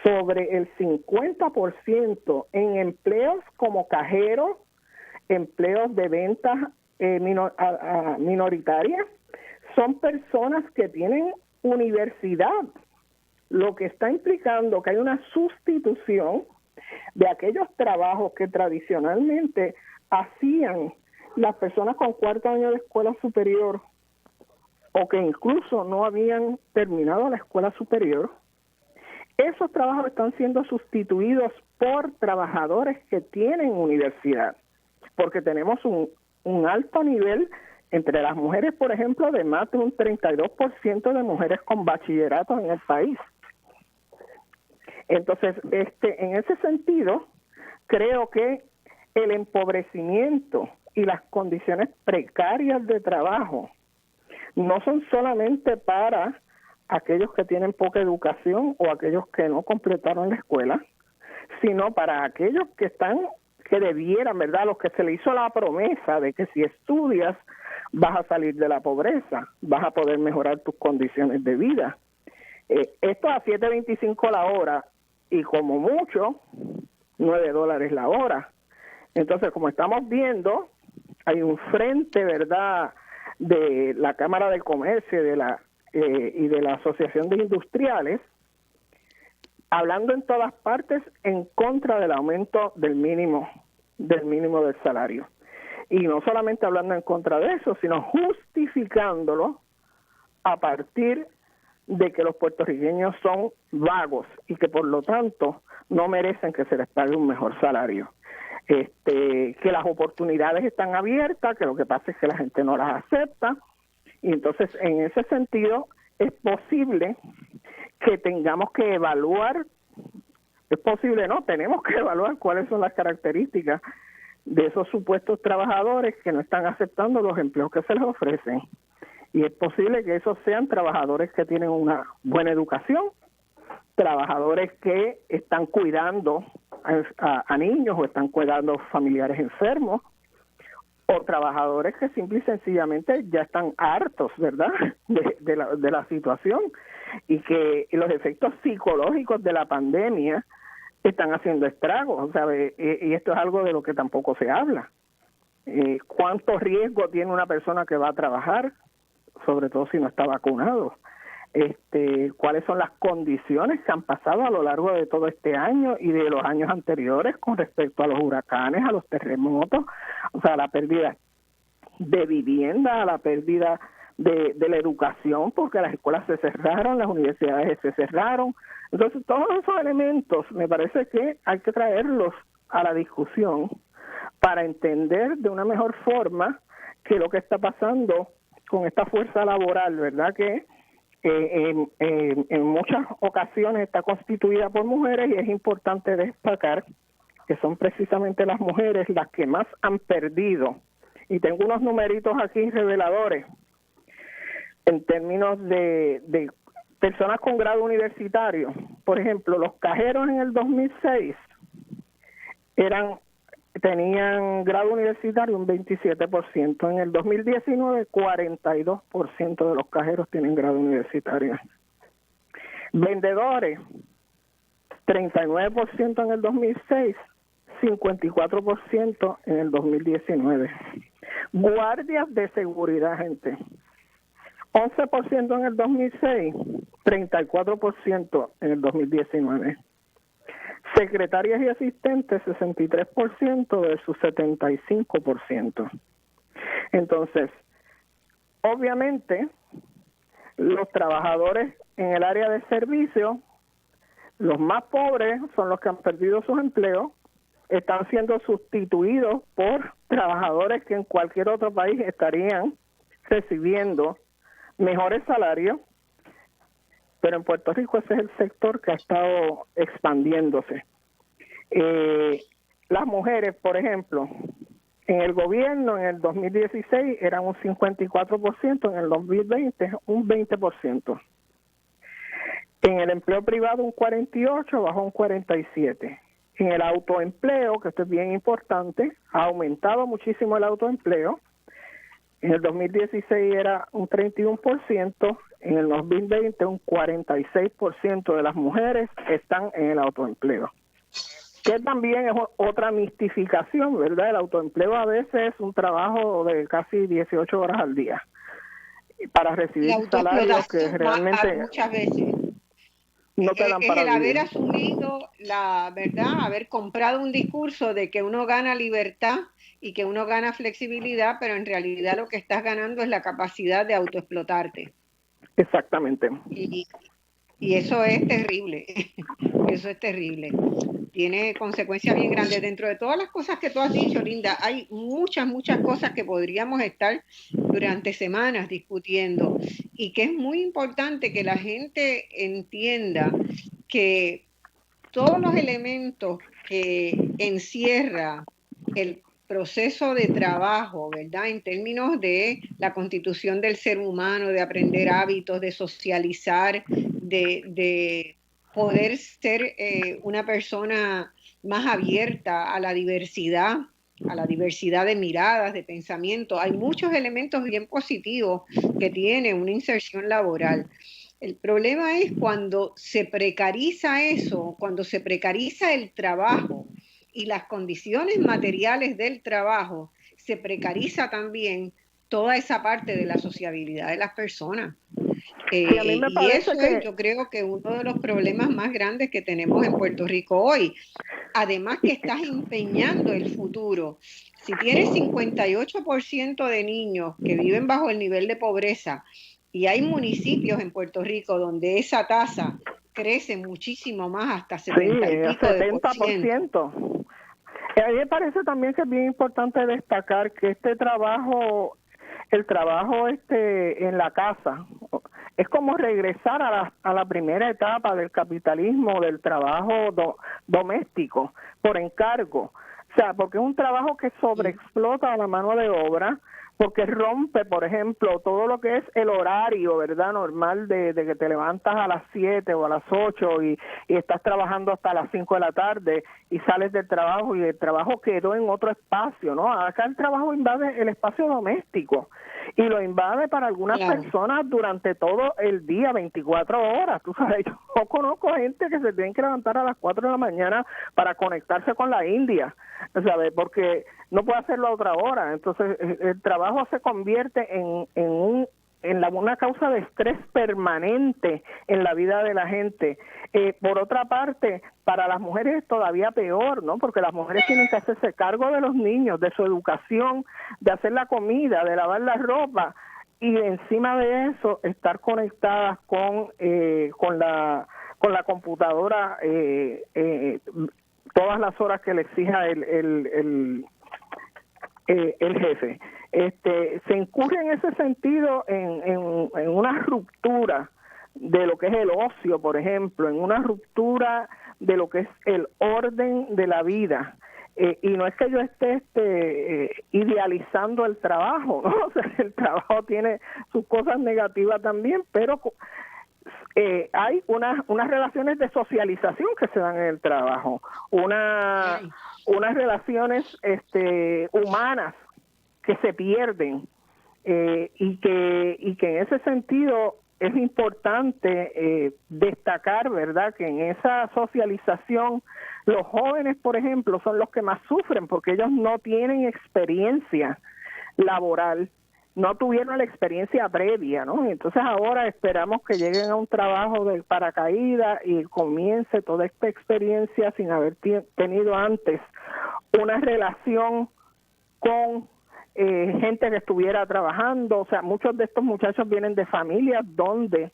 sobre el 50% en empleos como cajeros, empleos de ventas minoritarias, son personas que tienen universidad, lo que está implicando que hay una sustitución de aquellos trabajos que tradicionalmente hacían las personas con cuarto año de escuela superior o que incluso no habían terminado la escuela superior. Esos trabajos están siendo sustituidos por trabajadores que tienen universidad, porque tenemos un alto nivel entre las mujeres, por ejemplo, de más de un 32% de mujeres con bachillerato en el país. Entonces, en ese sentido, creo que el empobrecimiento y las condiciones precarias de trabajo no son solamente para aquellos que tienen poca educación o aquellos que no completaron la escuela, sino para aquellos que debieran, ¿verdad? Los que se le hizo la promesa de que si estudias vas a salir de la pobreza, vas a poder mejorar tus condiciones de vida. Esto a $7.25 la hora y como mucho $9 la hora. Entonces, como estamos viendo, hay un frente, ¿verdad?, de la Cámara de Comercio y de la Asociación de Industriales, hablando en todas partes en contra del aumento del mínimo del salario. Y no solamente hablando en contra de eso, sino justificándolo a partir de que los puertorriqueños son vagos y que por lo tanto no merecen que se les pague un mejor salario. Que las oportunidades están abiertas, que lo que pasa es que la gente no las acepta, y entonces en ese sentido es posible que tengamos que evaluar, tenemos que evaluar cuáles son las características de esos supuestos trabajadores que no están aceptando los empleos que se les ofrecen. Y es posible que esos sean trabajadores que tienen una buena educación, trabajadores que están cuidando a niños o están cuidando familiares enfermos, o trabajadores que simple y sencillamente ya están hartos, ¿verdad?, de la situación, y que los efectos psicológicos de la pandemia están haciendo estragos, ¿sabe? Y esto es algo de lo que tampoco se habla. ¿Cuánto riesgo tiene una persona que va a trabajar, sobre todo si no está vacunado? Cuáles son las condiciones que han pasado a lo largo de todo este año y de los años anteriores con respecto a los huracanes, a los terremotos, o sea, la pérdida de vivienda, la pérdida de la educación, porque las escuelas se cerraron, las universidades se cerraron. Entonces, todos esos elementos me parece que hay que traerlos a la discusión para entender de una mejor forma que lo que está pasando con esta fuerza laboral, ¿verdad?, que en muchas ocasiones está constituida por mujeres, y es importante destacar que son precisamente las mujeres las que más han perdido. Y tengo unos numeritos aquí reveladores. en términos de personas con grado universitario. Por ejemplo, los cajeros en el 2006 tenían grado universitario un 27%. En el 2019, 42% de los cajeros tienen grado universitario. Vendedores, 39% en el 2006, 54% en el 2019. Guardias de seguridad, gente, 11% en el 2006, 34% en el 2019. Secretarias y asistentes, 63% versus 75%. Entonces, obviamente, los trabajadores en el área de servicio, los más pobres son los que han perdido sus empleos, están siendo sustituidos por trabajadores que en cualquier otro país estarían recibiendo mejores salarios, pero en Puerto Rico ese es el sector que ha estado expandiéndose. Las mujeres, por ejemplo, en el gobierno en el 2016 eran un 54%, en el 2020 un 20%. En el empleo privado un 48%, bajó un 47%. En el autoempleo, que esto es bien importante, ha aumentado muchísimo el autoempleo. En el 2016 era un 31%, en el 2020 un 46% de las mujeres están en el autoempleo. Que también es otra mistificación, ¿verdad? El autoempleo a veces es un trabajo de casi 18 horas al día para recibir salarios que realmente muchas veces no te dan para el haber vivir. asumido la verdad, haber comprado un discurso de que uno gana libertad y que uno gana flexibilidad, pero en realidad lo que estás ganando es la capacidad de autoexplotarte. Exactamente. Y eso es terrible. Eso es terrible. Tiene consecuencias bien grandes. Dentro de todas las cosas que tú has dicho, Linda, hay muchas cosas que podríamos estar durante semanas discutiendo y que es muy importante que la gente entienda que todos los elementos que encierra el proceso de trabajo, ¿verdad? En términos de la constitución del ser humano, de aprender hábitos, de socializar, de poder ser una persona más abierta a la diversidad de miradas, de pensamiento. Hay muchos elementos bien positivos que tiene una inserción laboral. El problema es cuando se precariza eso, cuando se precariza el trabajo y las condiciones materiales del trabajo, se precariza también toda esa parte de la sociabilidad de las personas. A mí me parece eso es, yo creo que uno de los problemas más grandes que tenemos en Puerto Rico hoy. Además que estás empeñando el futuro. Si tienes 58% de niños que viven bajo el nivel de pobreza y hay municipios en Puerto Rico donde esa tasa crece muchísimo más, hasta 70 y pico de %. A mí me parece también que es bien importante destacar que el trabajo en la casa es como regresar a la primera etapa del capitalismo, del trabajo doméstico por encargo. O sea, porque es un trabajo que sobreexplota a la mano de obra, porque rompe, por ejemplo, todo lo que es el horario, ¿verdad?, normal de que te levantas a las 7 o a las 8 y estás trabajando hasta las 5 de la tarde y sales del trabajo y el trabajo quedó en otro espacio, ¿no? Acá el trabajo invade el espacio doméstico y lo invade para algunas personas durante todo el día, 24 horas. Tú sabes, yo conozco gente que se tienen que levantar a las 4 de la mañana para conectarse con la India, ¿sabes? Porque no puede hacerlo a otra hora. Entonces, el trabajo se convierte en una causa de estrés permanente en la vida de la gente. Por otra parte, para las mujeres es todavía peor, ¿no? Porque las mujeres tienen que hacerse cargo de los niños, de su educación, de hacer la comida, de lavar la ropa, y encima de eso estar conectadas con la computadora todas las horas que le exija el jefe. Se incurre en ese sentido en una ruptura de lo que es el ocio, por ejemplo, en una ruptura de lo que es el orden de la vida. Y no es que yo esté idealizando el trabajo, ¿no? O sea, el trabajo tiene sus cosas negativas también, pero hay unas relaciones de socialización que se dan en el trabajo, unas relaciones humanas que se pierden, y que en ese sentido es importante destacar, ¿verdad?, que en esa socialización los jóvenes, por ejemplo, son los que más sufren porque ellos no tienen experiencia laboral, no tuvieron la experiencia previa, ¿no? Y entonces ahora esperamos que lleguen a un trabajo de paracaídas y comience toda esta experiencia sin haber tenido antes una relación con gente que estuviera trabajando. O sea, muchos de estos muchachos vienen de familias donde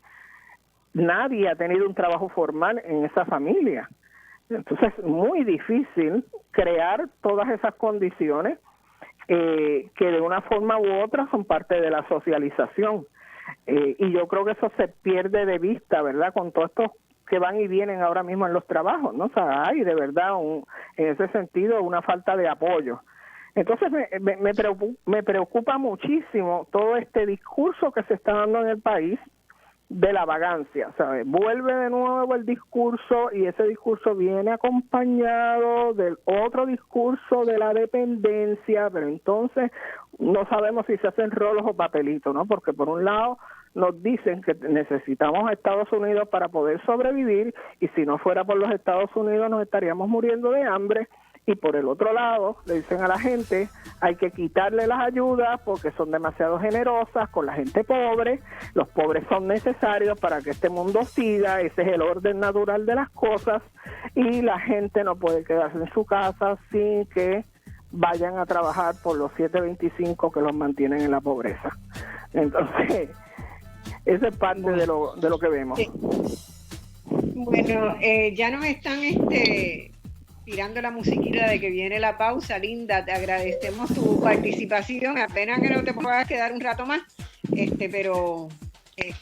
nadie ha tenido un trabajo formal en esa familia. Entonces es muy difícil crear todas esas condiciones que de una forma u otra son parte de la socialización. Y yo creo que eso se pierde de vista, ¿verdad?, con todos estos que van y vienen ahora mismo en los trabajos, ¿no? O sea, hay de verdad en ese sentido una falta de apoyo. Entonces me preocupa muchísimo todo este discurso que se está dando en el país de la vagancia, ¿sabes? Vuelve de nuevo el discurso y ese discurso viene acompañado del otro discurso de la dependencia, pero entonces no sabemos si se hacen rolos o papelitos, ¿no? Porque por un lado nos dicen que necesitamos a Estados Unidos para poder sobrevivir y si no fuera por los Estados Unidos nos estaríamos muriendo de hambre. Y por el otro lado, le dicen a la gente, hay que quitarle las ayudas porque son demasiado generosas con la gente pobre, los pobres son necesarios para que este mundo siga, ese es el orden natural de las cosas, y la gente no puede quedarse en su casa sin que vayan a trabajar por los 7.25 que los mantienen en la pobreza. Entonces, esa es parte de lo que vemos. Sí. Bueno, ya nos están tirando la musiquita de que viene la pausa. Linda, te agradecemos tu participación, apenas que no te puedas quedar un rato más, pero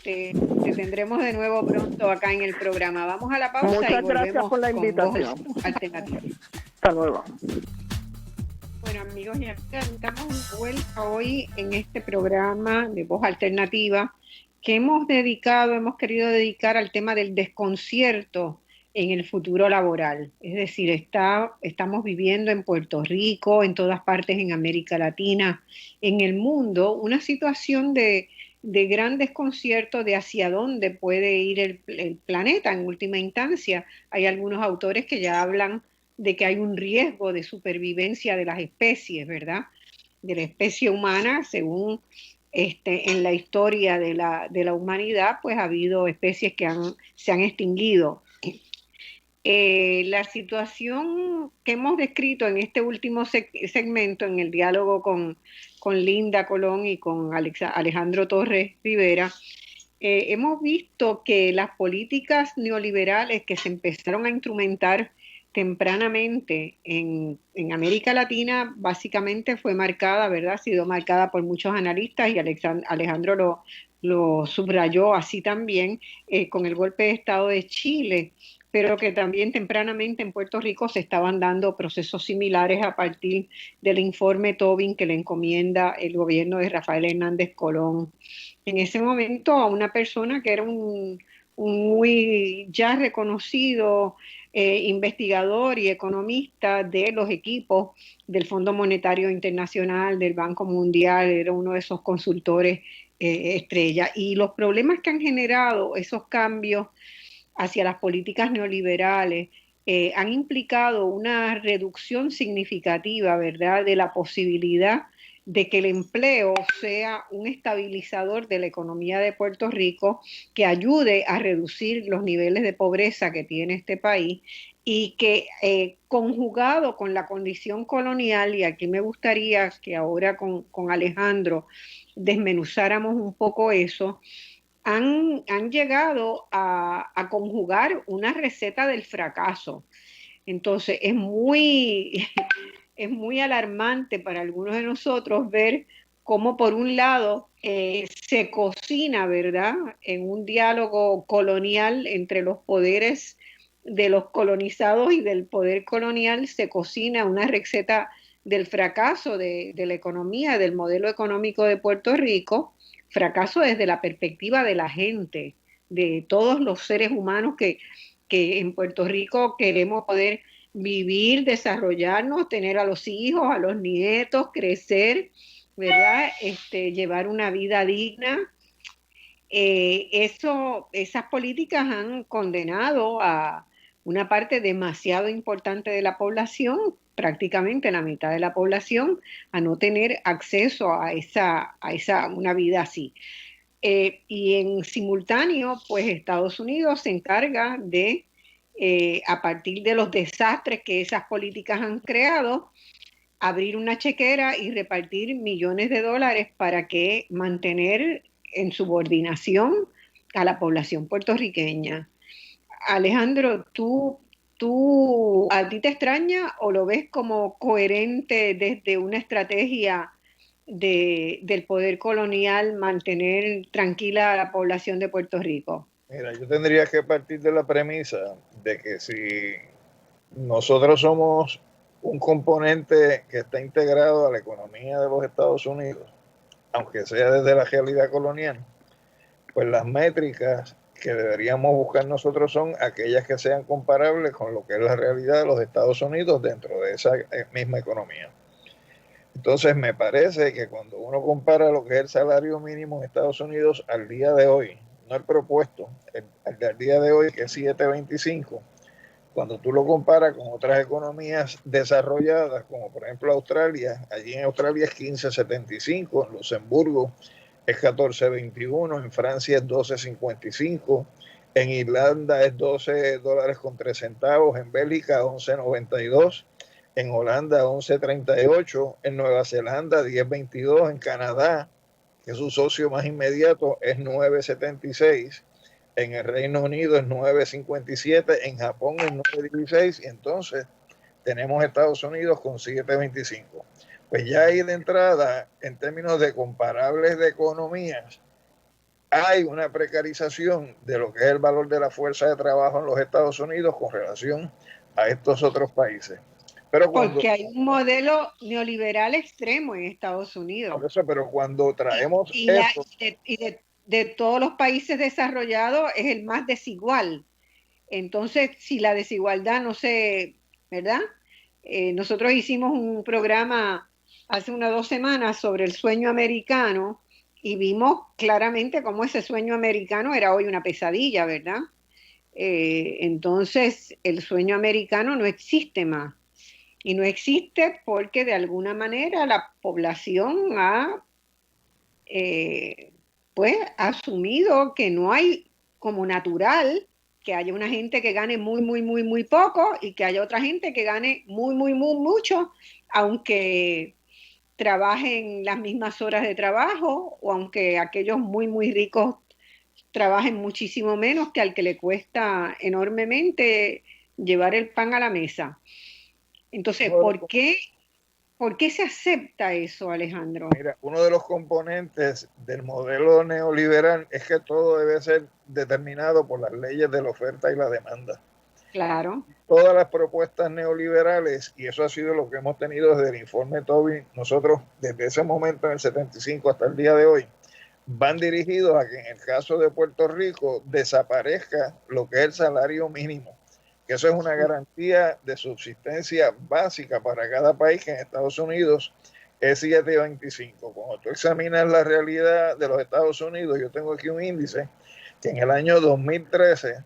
te tendremos de nuevo pronto acá en el programa. Vamos a la pausa. Muchas y volvemos gracias por la invitación. Alternativa. Hasta luego. Bueno, amigos y amigas, estamos de vuelta hoy en este programa de Voz Alternativa que hemos querido dedicar al tema del desconcierto en el futuro laboral. Es decir, estamos viviendo en Puerto Rico, en todas partes en América Latina, en el mundo, una situación de gran desconcierto de hacia dónde puede ir el planeta en última instancia. Hay algunos autores que ya hablan de que hay un riesgo de supervivencia de las especies, ¿verdad? De la especie humana, según en la historia de la humanidad, pues ha habido especies que se han extinguido. La situación que hemos descrito en este último segmento, en el diálogo con Linda Colón y con Alejandro Torres Rivera, hemos visto que las políticas neoliberales que se empezaron a instrumentar tempranamente en América Latina, básicamente fue marcada, ¿verdad? Ha sido marcada por muchos analistas y Alejandro lo subrayó así también con el golpe de Estado de Chile, pero que también tempranamente en Puerto Rico se estaban dando procesos similares a partir del informe Tobin que le encomienda el gobierno de Rafael Hernández Colón. En ese momento a una persona que era un muy ya reconocido investigador y economista de los equipos del Fondo Monetario Internacional, del Banco Mundial, era uno de esos consultores estrella. Y los problemas que han generado esos cambios hacia las políticas neoliberales han implicado una reducción significativa, ¿verdad?, de la posibilidad de que el empleo sea un estabilizador de la economía de Puerto Rico que ayude a reducir los niveles de pobreza que tiene este país y que conjugado con la condición colonial, y aquí me gustaría que ahora con Alejandro desmenuzáramos un poco eso, han llegado a conjugar una receta del fracaso. Entonces es muy alarmante para algunos de nosotros ver cómo por un lado se cocina, ¿verdad?, en un diálogo colonial entre los poderes de los colonizados y del poder colonial se cocina una receta del fracaso de la economía, del modelo económico de Puerto Rico, fracaso desde la perspectiva de la gente, de todos los seres humanos que en Puerto Rico queremos poder vivir, desarrollarnos, tener a los hijos, a los nietos, crecer, ¿verdad? Llevar una vida digna. Esas políticas han condenado a una parte demasiado importante de la población, prácticamente la mitad de la población, a no tener acceso a una vida así. Y en simultáneo, pues Estados Unidos se encarga de, a partir de los desastres que esas políticas han creado, abrir una chequera y repartir millones de dólares para que mantener en subordinación a la población puertorriqueña. Alejandro, ¿a ti te extraña o lo ves como coherente desde una estrategia del poder colonial mantener tranquila a la población de Puerto Rico? Mira, yo tendría que partir de la premisa de que si nosotros somos un componente que está integrado a la economía de los Estados Unidos, aunque sea desde la realidad colonial, pues las métricas que deberíamos buscar nosotros son aquellas que sean comparables con lo que es la realidad de los Estados Unidos dentro de esa misma economía. Entonces me parece que cuando uno compara lo que es el salario mínimo en Estados Unidos al día de hoy, no el propuesto, el del día de hoy, que es 7.25, cuando tú lo comparas con otras economías desarrolladas, como por ejemplo Australia, allí en Australia es 15.75, en Luxemburgo es 14.21, en Francia es 12.55, en Irlanda es $12.03, en Bélgica 11.92, en Holanda 11.38, en Nueva Zelanda 10.22, en Canadá, que es su socio más inmediato, es 9.76, en el Reino Unido es 9.57, en Japón es 9.16, y entonces tenemos Estados Unidos con 7.25. Pues ya ahí de entrada, en términos de comparables de economías, hay una precarización de lo que es el valor de la fuerza de trabajo en los Estados Unidos con relación a estos otros países. Porque hay un modelo neoliberal extremo en Estados Unidos. Por eso, pero cuando traemos de todos los países desarrollados es el más desigual. Entonces, si la desigualdad no se, ¿verdad? Nosotros hicimos un programa hace unas 2 semanas sobre el sueño americano y vimos claramente cómo ese sueño americano era hoy una pesadilla, ¿verdad? Entonces, el sueño americano no existe más. Y no existe porque de alguna manera la población ha asumido que no hay como natural que haya una gente que gane muy, muy, muy, muy poco y que haya otra gente que gane muy, muy, muy mucho, aunque trabajen las mismas horas de trabajo o aunque aquellos muy, muy ricos trabajen muchísimo menos que al que le cuesta enormemente llevar el pan a la mesa. Entonces, ¿por qué se acepta eso, Alejandro? Mira, uno de los componentes del modelo neoliberal es que todo debe ser determinado por las leyes de la oferta y la demanda. Claro. Todas las propuestas neoliberales, y eso ha sido lo que hemos tenido desde el informe Tobin, nosotros desde ese momento en el 75 hasta el día de hoy, van dirigidos a que en el caso de Puerto Rico desaparezca lo que es el salario mínimo, que eso es una garantía de subsistencia básica para cada país, que en Estados Unidos es 7.25. Cuando tú examinas la realidad de los Estados Unidos, yo tengo aquí un índice que en el año 2013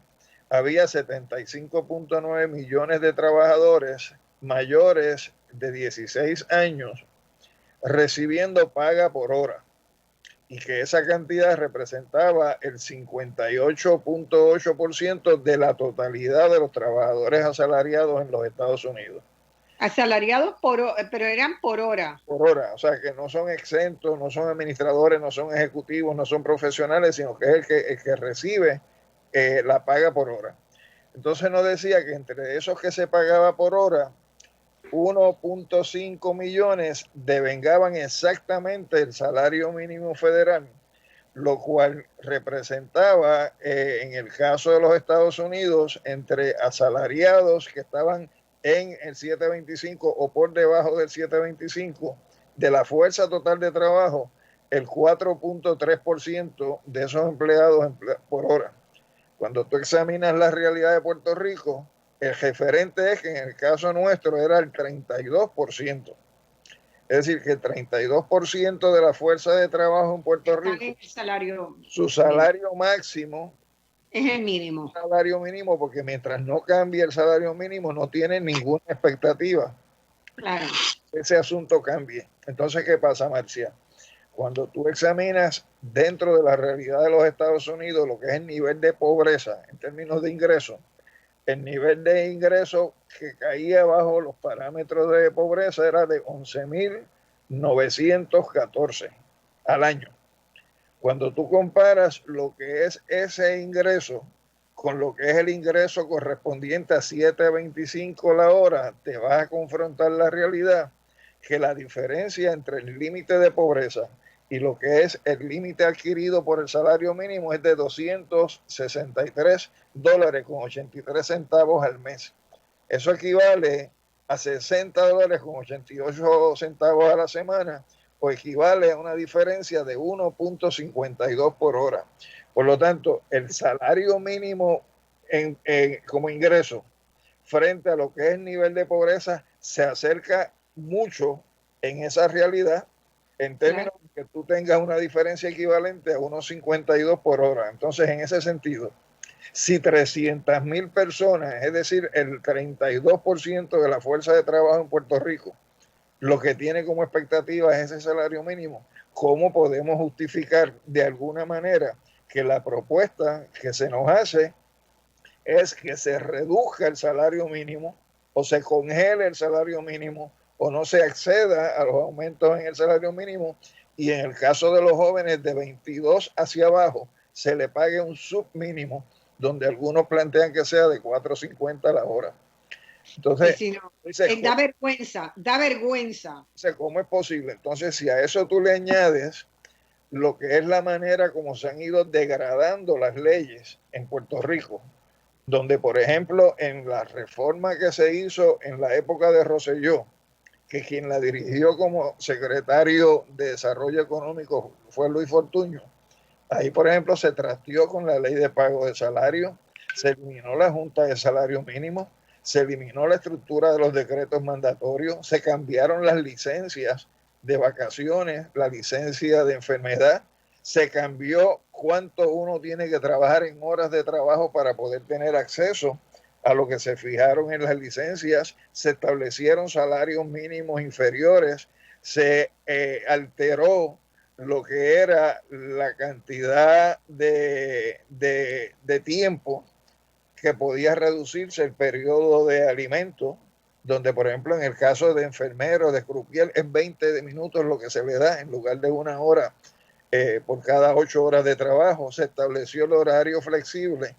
había 75.9 millones de trabajadores mayores de 16 años recibiendo paga por hora, y que esa cantidad representaba el 58.8% de la totalidad de los trabajadores asalariados en los Estados Unidos. Asalariados pero eran por hora. Por hora, o sea que no son exentos, no son administradores, no son ejecutivos, no son profesionales, sino que es el que recibe la paga por hora. Entonces nos decía que entre esos que se pagaba por hora, 1.5 millones devengaban exactamente el salario mínimo federal, lo cual representaba, en el caso de los Estados Unidos, entre asalariados que estaban en el 725 o por debajo del 725 de la fuerza total de trabajo, el 4.3% de esos empleados por hora. Cuando tú examinas la realidad de Puerto Rico, el referente es que en el caso nuestro era el 32%. Es decir, que el 32% de la fuerza de trabajo en Puerto Rico, su salario máximo es el mínimo. Salario mínimo, porque mientras no cambie el salario mínimo, no tiene ninguna expectativa. Claro. Ese asunto cambie. Entonces, ¿qué pasa, Marcia? Cuando tú examinas dentro de la realidad de los Estados Unidos lo que es el nivel de pobreza en términos de ingreso, el nivel de ingreso que caía bajo los parámetros de pobreza era de 11.914 al año. Cuando tú comparas lo que es ese ingreso con lo que es el ingreso correspondiente a 7.25 la hora, te vas a confrontar la realidad que la diferencia entre el límite de pobreza y lo que es el límite adquirido por el salario mínimo es de $263.83 al mes. Eso equivale a $60.88 a la semana, o equivale a una diferencia de 1.52 por hora. Por lo tanto, el salario mínimo como ingreso frente a lo que es el nivel de pobreza se acerca mucho en esa realidad, en términos de que tú tengas una diferencia equivalente a 1.52 por hora. Entonces, en ese sentido, si 300.000 personas, es decir, el 32% de la fuerza de trabajo en Puerto Rico, lo que tiene como expectativa es ese salario mínimo, ¿cómo podemos justificar de alguna manera que la propuesta que se nos hace es que se reduzca el salario mínimo o se congele el salario mínimo o no se acceda a los aumentos en el salario mínimo, y en el caso de los jóvenes de 22 hacia abajo se le pague un submínimo, donde algunos plantean que sea de 4.50 la hora? Entonces, si no, da vergüenza. ¿Cómo es posible? Entonces, si a eso tú le añades lo que es la manera como se han ido degradando las leyes en Puerto Rico, donde, por ejemplo, en la reforma que se hizo en la época de Rosselló, que quien la dirigió como secretario de Desarrollo Económico fue Luis Fortuño, ahí, por ejemplo, se trasteó con la ley de pago de salario, se eliminó la Junta de Salario Mínimo, se eliminó la estructura de los decretos mandatorios, se cambiaron las licencias de vacaciones, la licencia de enfermedad, se cambió cuánto uno tiene que trabajar en horas de trabajo para poder tener acceso a lo que se fijaron en las licencias, se establecieron salarios mínimos inferiores, se alteró lo que era la cantidad de tiempo que podía reducirse el periodo de alimento, donde, por ejemplo, en el caso de enfermeros, de croupier, es 20 minutos lo que se le da en lugar de 1 hora por cada 8 horas de trabajo. Se estableció el horario flexible,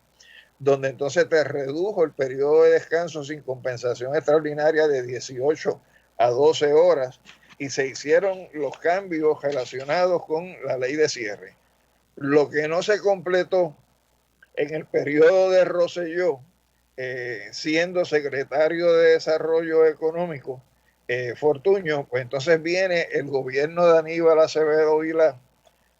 donde entonces te redujo el periodo de descanso sin compensación extraordinaria de 18 a 12 horas, y se hicieron los cambios relacionados con la ley de cierre. Lo que no se completó en el periodo de Rosselló, siendo secretario de Desarrollo Económico, Fortuño, pues entonces viene el gobierno de Aníbal Acevedo Vilá,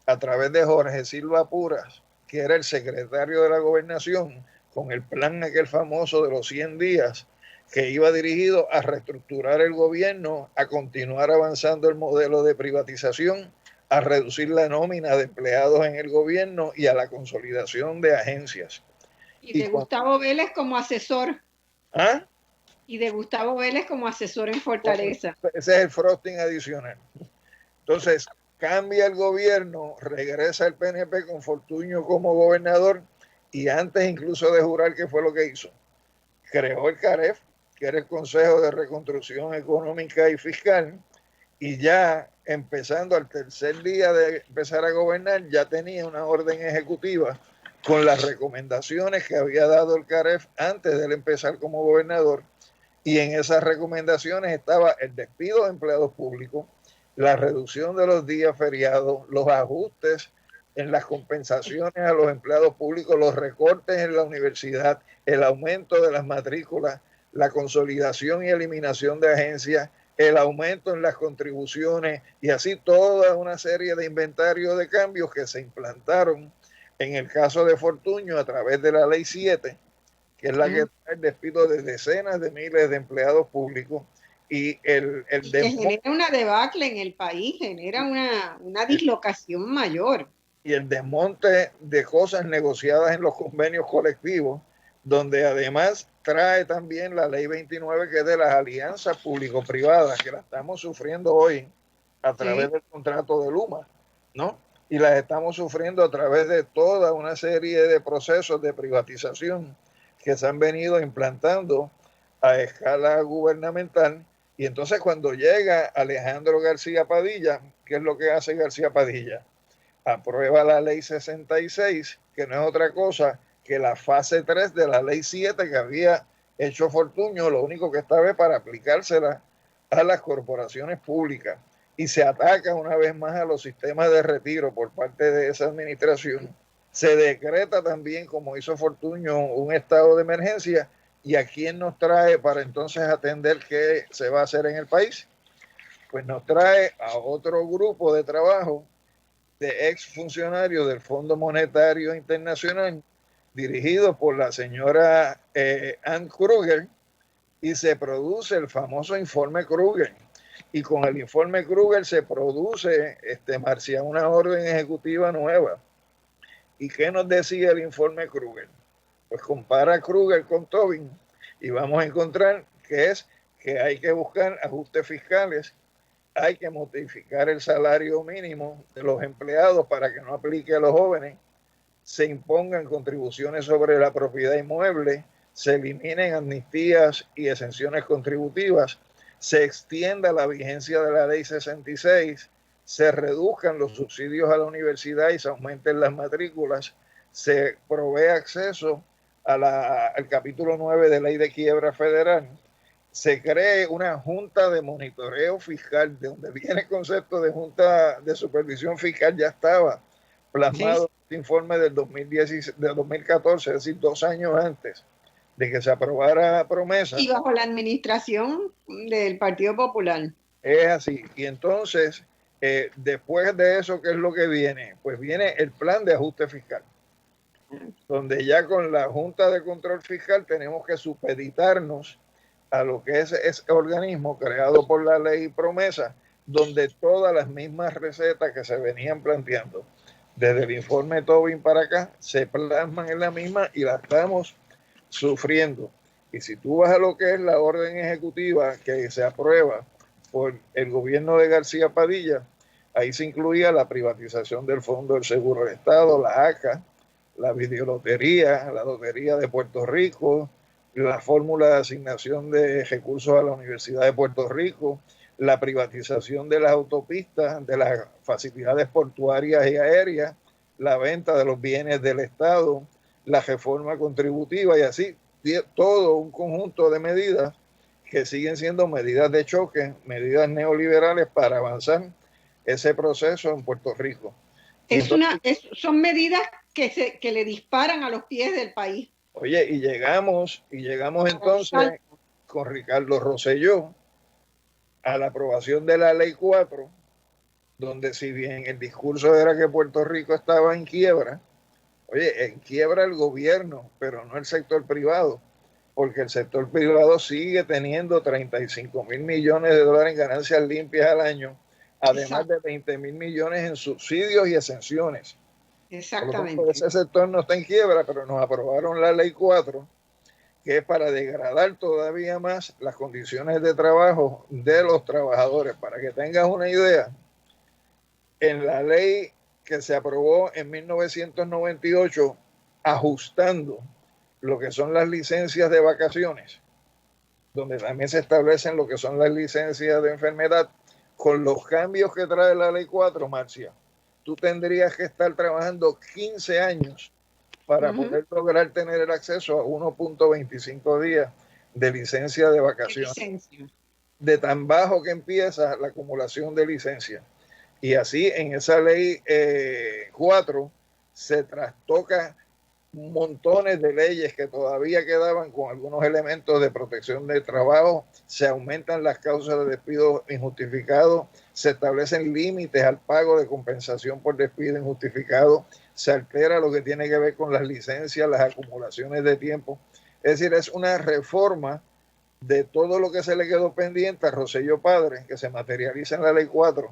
a través de Jorge Silva Puras, que era el secretario de la Gobernación, con el plan aquel famoso de los 100 días, que iba dirigido a reestructurar el gobierno, a continuar avanzando el modelo de privatización, a reducir la nómina de empleados en el gobierno y a la consolidación de agencias. Y de Gustavo Vélez como asesor. ¿Ah? Y de Gustavo Vélez como asesor en Fortaleza. Ese es el frosting adicional. Entonces, cambia el gobierno, regresa el PNP con Fortuño como gobernador, y antes incluso de jurar que fue lo que hizo, creó el CAREF, que era el Consejo de Reconstrucción Económica y Fiscal, y ya empezando al tercer día de empezar a gobernar, ya tenía una orden ejecutiva con las recomendaciones que había dado el CAREF antes de él empezar como gobernador, y en esas recomendaciones estaba el despido de empleados públicos, la reducción de los días feriados, los ajustes en las compensaciones a los empleados públicos, los recortes en la universidad, el aumento de las matrículas, la consolidación y eliminación de agencias, el aumento en las contribuciones y así toda una serie de inventarios de cambios que se implantaron en el caso de Fortuño a través de la Ley 7, que es la que trae el despido de decenas de miles de empleados públicos y que genera una debacle en el país, genera una dislocación mayor. Y el desmonte de cosas negociadas en los convenios colectivos, donde además trae también la ley 29, que es de las alianzas público-privadas, que la estamos sufriendo hoy a través del contrato de Luma, ¿no? Y las estamos sufriendo a través de toda una serie de procesos de privatización que se han venido implantando a escala gubernamental. Y entonces cuando llega Alejandro García Padilla, ¿qué es lo que hace García Padilla? Aprueba la ley 66, que no es otra cosa que la fase 3 de la ley 7 que había hecho Fortuño, lo único que estaba es para aplicársela a las corporaciones públicas. Y se ataca una vez más a los sistemas de retiro por parte de esa administración. Se decreta también, como hizo Fortuño, un estado de emergencia. ¿Y a quién nos trae para entonces atender qué se va a hacer en el país? Pues nos trae a otro grupo de trabajo de exfuncionarios del Fondo Monetario Internacional, dirigido por la señora Ann Kruger, y se produce el famoso informe Kruger. Y con el informe Kruger se produce, Marcia, una orden ejecutiva nueva. ¿Y qué nos decía el informe Kruger? Pues compara Kruger con Tobin y vamos a encontrar que hay que buscar ajustes fiscales, hay que modificar el salario mínimo de los empleados para que no aplique a los jóvenes, se impongan contribuciones sobre la propiedad inmueble, se eliminen amnistías y exenciones contributivas, se extienda la vigencia de la ley 66, se reduzcan los subsidios a la universidad y se aumenten las matrículas, se provee acceso al capítulo 9 de ley de quiebra federal, se cree una junta de monitoreo fiscal, de donde viene el concepto de junta de supervisión fiscal, ya estaba plasmado en el informe del 2014, es decir, 2 años antes de que se aprobara Promesa. Y bajo la administración del Partido Popular. Es así. Y entonces, después de eso, ¿qué es lo que viene? Pues viene el plan de ajuste fiscal, donde ya con la Junta de Control Fiscal tenemos que supeditarnos a lo que es ese organismo creado por la ley Promesa, donde todas las mismas recetas que se venían planteando desde el informe Tobin para acá se plasman en la misma y la estamos sufriendo. Y si tú vas a lo que es la orden ejecutiva que se aprueba por el gobierno de García Padilla, ahí se incluía la privatización del Fondo del Seguro del Estado, la ACA, la videolotería, la Lotería de Puerto Rico, la fórmula de asignación de recursos a la Universidad de Puerto Rico, la privatización de las autopistas, de las facilidades portuarias y aéreas, la venta de los bienes del Estado, la reforma contributiva y así todo un conjunto de medidas que siguen siendo medidas de choque, medidas neoliberales para avanzar ese proceso en Puerto Rico. Son medidas que le disparan a los pies del país. Oye, y llegamos entonces con Ricardo Rosselló a la aprobación de la Ley 4, donde si bien el discurso era que Puerto Rico estaba en quiebra, oye, en quiebra el gobierno, pero no el sector privado, porque el sector privado sigue teniendo 35 mil millones de dólares en ganancias limpias al año, además de 20 mil millones en subsidios y exenciones. Exactamente. Por lo tanto, ese sector no está en quiebra, pero nos aprobaron la Ley 4, que es para degradar todavía más las condiciones de trabajo de los trabajadores. Para que tengas una idea, en la ley que se aprobó en 1998, ajustando lo que son las licencias de vacaciones, donde también se establecen lo que son las licencias de enfermedad, con los cambios que trae la Ley 4, Marcia, tú tendrías que estar trabajando 15 años para poder lograr tener el acceso a 1.25 días de licencia de vacaciones. De tan bajo que empieza la acumulación de licencias. Y así en esa ley 4 se trastoca montones de leyes que todavía quedaban con algunos elementos de protección del trabajo, se aumentan las causas de despido injustificado, se establecen límites al pago de compensación por despido injustificado, se altera lo que tiene que ver con las licencias, las acumulaciones de tiempo. Es decir, es una reforma de todo lo que se le quedó pendiente a Rosselló padre, que se materializa en la ley 4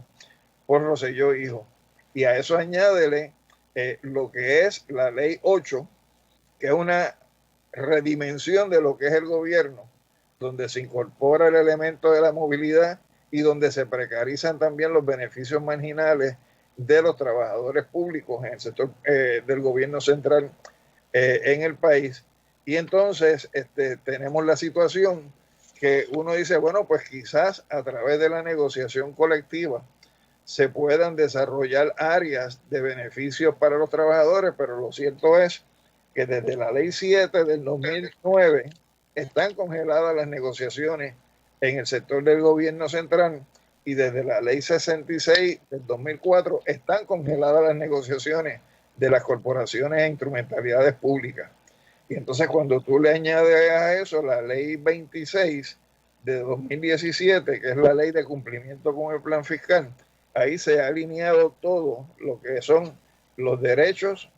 por Rosselló hijo. Y a eso añádele lo que es la ley 8, que es una redimensión de lo que es el gobierno, donde se incorpora el elemento de la movilidad y donde se precarizan también los beneficios marginales de los trabajadores públicos en el sector del gobierno central en el país. Y entonces tenemos la situación que uno dice, bueno, pues quizás a través de la negociación colectiva se puedan desarrollar áreas de beneficios para los trabajadores, pero lo cierto es que desde la ley 7 del 2009 están congeladas las negociaciones en el sector del gobierno central y desde la ley 66 del 2004 están congeladas las negociaciones de las corporaciones e instrumentalidades públicas. Y entonces cuando tú le añades a eso la ley 26 de 2017, que es la ley de cumplimiento con el plan fiscal, ahí se ha alineado todo lo que son los derechos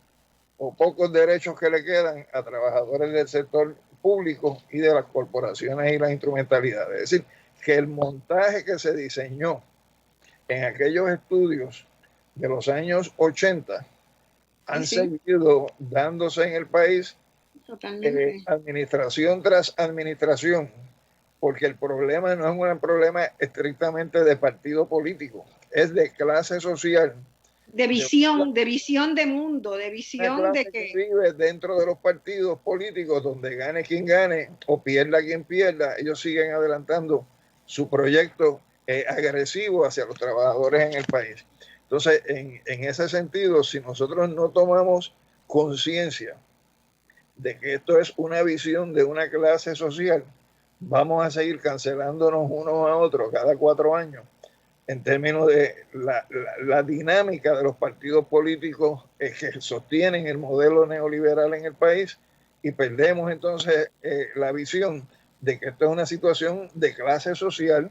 o pocos derechos que le quedan a trabajadores del sector público y de las corporaciones y las instrumentalidades. Es decir, que el montaje que se diseñó en aquellos estudios de los años 80 han seguido dándose en el país administración tras administración, porque el problema no es un problema estrictamente de partido político, es de clase social. De visión de mundo, de visión de que vive dentro de los partidos políticos, donde gane quien gane o pierda quien pierda, ellos siguen adelantando su proyecto agresivo hacia los trabajadores en el país. Entonces, en ese sentido, si nosotros no tomamos conciencia de que esto es una visión de una clase social, vamos a seguir cancelándonos unos a otros cada 4 años en términos de la dinámica de los partidos políticos que sostienen el modelo neoliberal en el país, y perdemos entonces la visión de que esto es una situación de clase social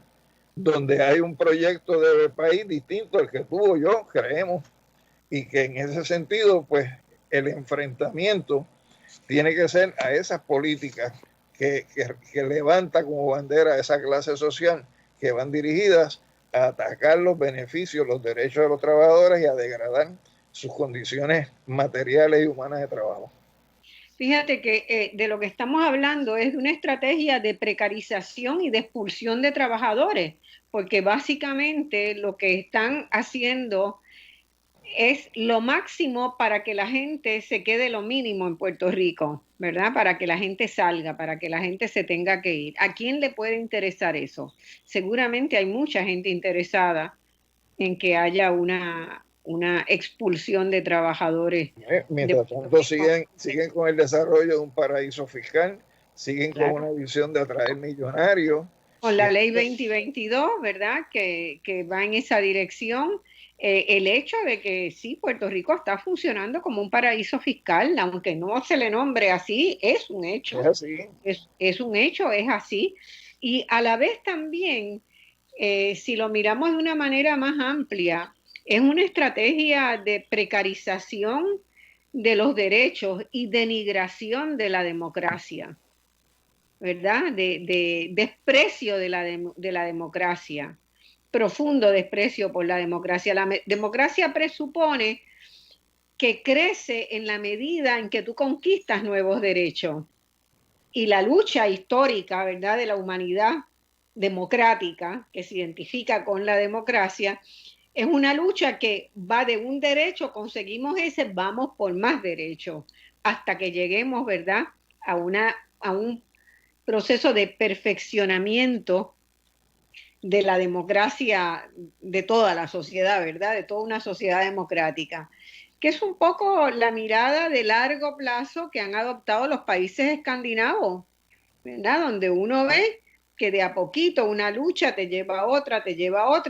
donde hay un proyecto de país distinto al que tú o yo creemos, y que en ese sentido pues el enfrentamiento tiene que ser a esas políticas que levanta como bandera esa clase social, que van dirigidas a atacar los beneficios, los derechos de los trabajadores y a degradar sus condiciones materiales y humanas de trabajo. Fíjate que de lo que estamos hablando es de una estrategia de precarización y de expulsión de trabajadores, porque básicamente lo que están haciendo es lo máximo para que la gente se quede lo mínimo en Puerto Rico, ¿verdad? Para que la gente salga, para que la gente se tenga que ir. ¿A quién le puede interesar eso? Seguramente hay mucha gente interesada en que haya una expulsión de trabajadores. Mientras tanto siguen con el desarrollo de un paraíso fiscal, siguen con una visión de atraer millonarios. Con la ley 2022, ¿verdad? Que va en esa dirección. El hecho de que sí, Puerto Rico está funcionando como un paraíso fiscal, aunque no se le nombre así, es un hecho. Es así. Es un hecho, es así. Y a la vez también, si lo miramos de una manera más amplia, es una estrategia de precarización de los derechos y denigración de la democracia, ¿verdad? De desprecio de la democracia. Profundo desprecio por la democracia. La democracia presupone que crece en la medida en que tú conquistas nuevos derechos. Y la lucha histórica, ¿verdad?, de la humanidad democrática, que se identifica con la democracia, es una lucha que va de un derecho, conseguimos ese, vamos por más derechos, hasta que lleguemos, ¿verdad?, a un proceso de perfeccionamiento de la democracia de toda la sociedad, ¿verdad? De toda una sociedad democrática, que es un poco la mirada de largo plazo que han adoptado los países escandinavos, ¿verdad? Donde uno ve que de a poquito una lucha te lleva a otra,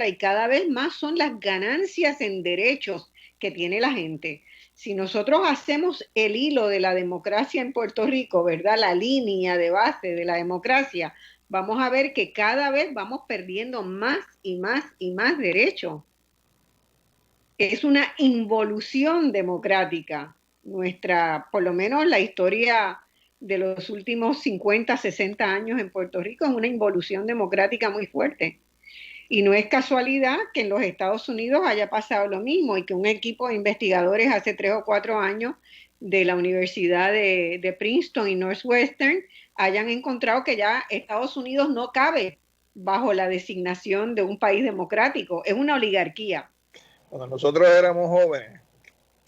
y cada vez más son las ganancias en derechos que tiene la gente. Si nosotros hacemos el hilo de la democracia en Puerto Rico, ¿verdad? La línea de base de la democracia, vamos a ver que cada vez vamos perdiendo más y más y más derechos. Es una involución democrática. Por lo menos la historia de los últimos 50, 60 años en Puerto Rico es una involución democrática muy fuerte. Y no es casualidad que en los Estados Unidos haya pasado lo mismo y que un equipo de investigadores hace 3 o 4 años de la Universidad de Princeton y Northwestern hayan encontrado que ya Estados Unidos no cabe bajo la designación de un país democrático, es una oligarquía. Cuando nosotros éramos jóvenes,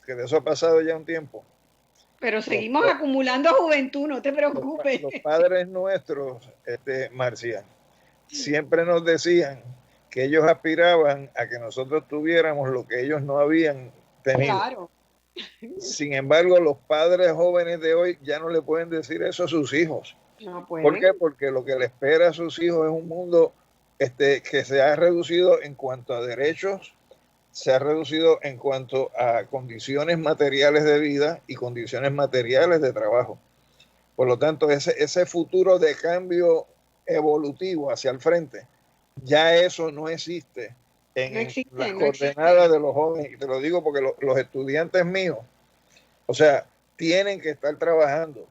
que de eso ha pasado ya un tiempo. Pero seguimos acumulando juventud, no te preocupes. Los padres nuestros, Marcia, siempre nos decían que ellos aspiraban a que nosotros tuviéramos lo que ellos no habían tenido. Claro. Sin embargo, los padres jóvenes de hoy ya no le pueden decir eso a sus hijos. No pueden. ¿Por qué? Porque lo que le espera a sus hijos es un mundo que se ha reducido en cuanto a derechos, se ha reducido en cuanto a condiciones materiales de vida y condiciones materiales de trabajo. Por lo tanto, ese futuro de cambio evolutivo hacia el frente, ya eso no existe en las coordenadas de los jóvenes. Y te lo digo porque los estudiantes míos, o sea, tienen que estar trabajando.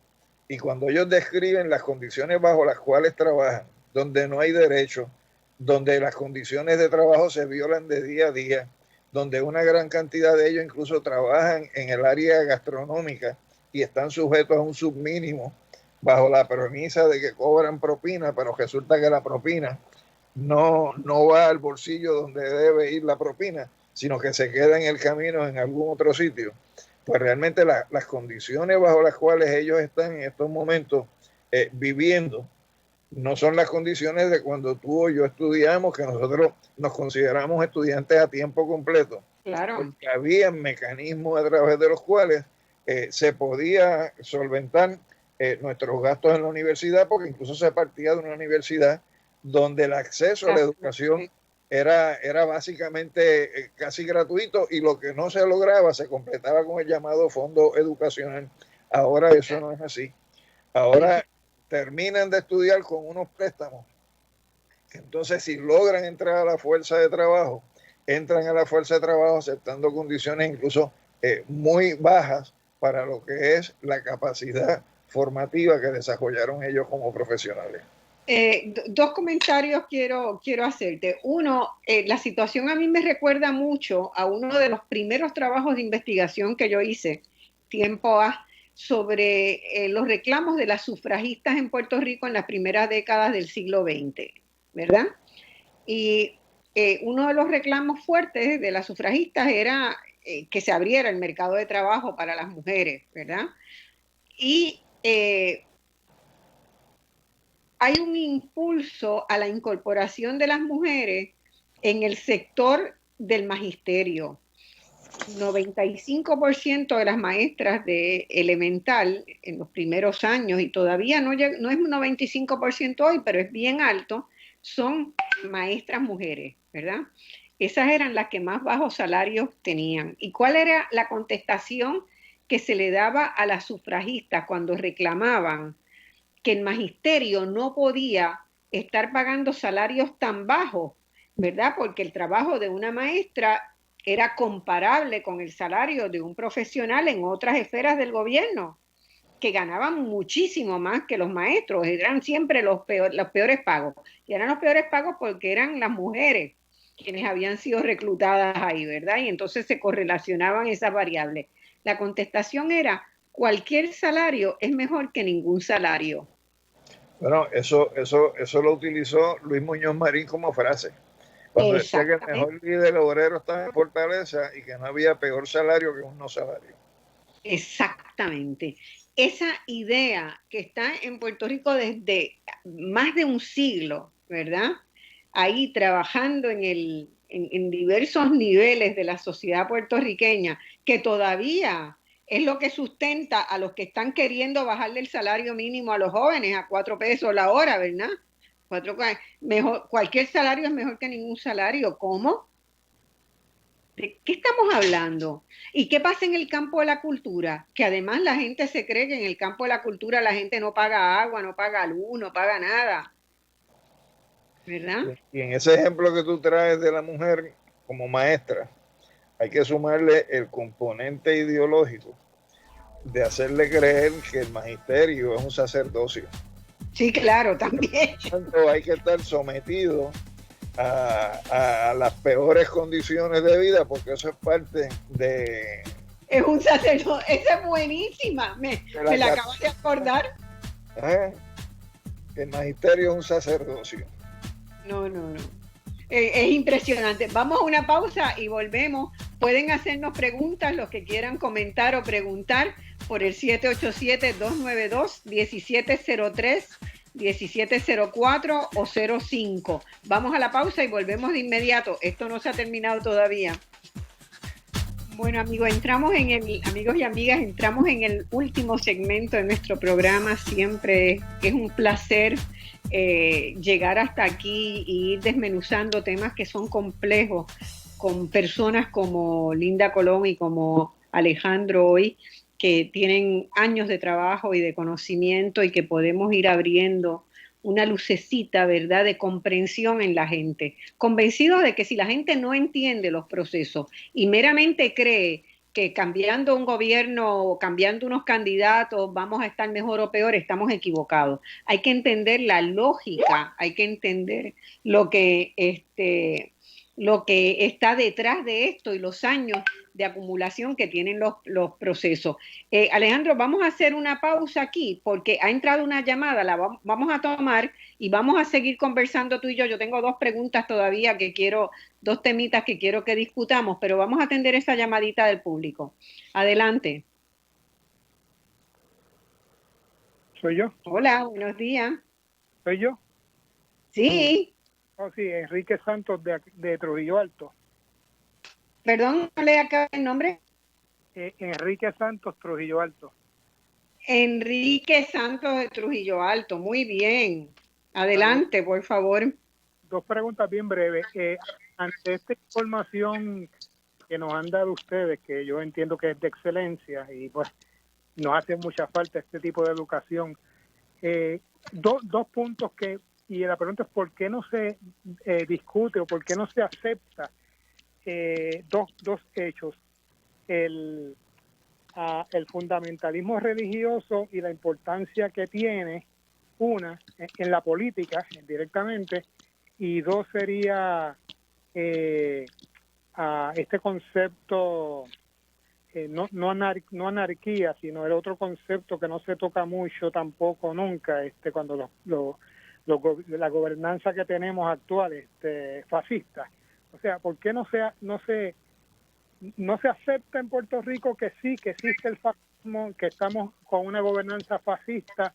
Y cuando ellos describen las condiciones bajo las cuales trabajan, donde no hay derecho, donde las condiciones de trabajo se violan de día a día, donde una gran cantidad de ellos incluso trabajan en el área gastronómica y están sujetos a un submínimo bajo la premisa de que cobran propina, pero resulta que la propina no va al bolsillo donde debe ir la propina, sino que se queda en el camino en algún otro sitio. Pues realmente las condiciones bajo las cuales ellos están en estos momentos viviendo no son las condiciones de cuando tú o yo estudiamos, que nosotros nos consideramos estudiantes a tiempo completo. Claro. Porque había mecanismos a través de los cuales se podía solventar nuestros gastos en la universidad, porque incluso se partía de una universidad donde el acceso a la educación era básicamente casi gratuito, y lo que no se lograba se completaba con el llamado fondo educacional. Ahora eso no es así. Ahora terminan de estudiar con unos préstamos. Entonces, si logran entrar a la fuerza de trabajo, entran a la fuerza de trabajo aceptando condiciones incluso muy bajas para lo que es la capacidad formativa que desarrollaron ellos como profesionales. 2 comentarios quiero hacerte. Uno, la situación a mí me recuerda mucho a uno de los primeros trabajos de investigación que yo hice sobre los reclamos de las sufragistas en Puerto Rico en las primeras décadas del siglo XX, ¿verdad? Y uno de los reclamos fuertes de las sufragistas era que se abriera el mercado de trabajo para las mujeres, ¿verdad? Y hay un impulso a la incorporación de las mujeres en el sector del magisterio. 95% de las maestras de elemental en los primeros años, y todavía no es un 95% hoy, pero es bien alto, son maestras mujeres, ¿verdad? Esas eran las que más bajos salarios tenían. ¿Y cuál era la contestación que se le daba a las sufragistas cuando reclamaban que el magisterio no podía estar pagando salarios tan bajos, ¿verdad? Porque el trabajo de una maestra era comparable con el salario de un profesional en otras esferas del gobierno, que ganaban muchísimo más que los maestros, eran siempre los peores pagos. Y eran los peores pagos porque eran las mujeres quienes habían sido reclutadas ahí, ¿verdad? Y entonces se correlacionaban esas variables. La contestación era: cualquier salario es mejor que ningún salario. Bueno, eso lo utilizó Luis Muñoz Marín como frase. Cuando decía que el mejor líder obrero estaba en Fortaleza y que no había peor salario que un no salario. Exactamente. Esa idea que está en Puerto Rico desde más de un siglo, ¿verdad? Ahí trabajando en diversos niveles de la sociedad puertorriqueña, que todavía es lo que sustenta a los que están queriendo bajarle el salario mínimo a los jóvenes a 4 pesos la hora, ¿verdad? Mejor, cualquier salario es mejor que ningún salario. ¿Cómo? ¿De qué estamos hablando? ¿Y qué pasa en el campo de la cultura? Que además la gente se cree que en el campo de la cultura la gente no paga agua, no paga luz, no paga nada, ¿verdad? Y en ese ejemplo que tú traes de la mujer como maestra, hay que sumarle el componente ideológico de hacerle creer que el magisterio es un sacerdocio. Sí, claro, también. Tanto hay que estar sometido a las peores condiciones de vida, porque eso es parte de... Es un sacerdote, esa es buenísima, me la acabas de acordar. El magisterio es un sacerdocio. No. Es impresionante. Vamos a una pausa y volvemos. Pueden hacernos preguntas, los que quieran comentar o preguntar, por el 787-292-1703, 1704 o 05. Vamos a la pausa y volvemos de inmediato. Esto no se ha terminado todavía. Bueno, amigos y amigas, entramos en el último segmento de nuestro programa. Siempre es un placer llegar hasta aquí y ir desmenuzando temas que son complejos con personas como Linda Colón y como Alejandro hoy, que tienen años de trabajo y de conocimiento y que podemos ir abriendo una lucecita, ¿verdad?, de comprensión en la gente, convencidos de que si la gente no entiende los procesos y meramente cree que cambiando un gobierno o cambiando unos candidatos vamos a estar mejor o peor, estamos equivocados. Hay que entender la lógica, hay que entender lo que está detrás de esto y los años de acumulación que tienen los procesos. Alejandro, vamos a hacer una pausa aquí porque ha entrado una llamada, vamos a tomar y vamos a seguir conversando tú y yo. Yo tengo dos preguntas todavía dos temitas que quiero que discutamos, pero vamos a atender esa llamadita del público. Adelante. ¿Soy yo? Hola, buenos días. ¿Soy yo? Sí. Oh, sí, Enrique Santos de Trujillo Alto. Perdón, ¿no le acaba el nombre? Enrique Santos, Trujillo Alto. Enrique Santos de Trujillo Alto, muy bien. Adelante, por favor. Dos preguntas bien breves. Ante esta información que nos han dado ustedes, que yo entiendo que es de excelencia y pues nos hace mucha falta este tipo de educación, dos puntos y la pregunta es ¿por qué no se discute o por qué no se acepta dos hechos? El fundamentalismo religioso y la importancia que tiene, una, en la política directamente, y dos sería este concepto, no anarquía, sino el otro concepto que no se toca mucho tampoco nunca, cuando la gobernanza que tenemos actual, fascista. O sea, ¿por qué no se acepta en Puerto Rico que sí, que existe el fascismo, que estamos con una gobernanza fascista,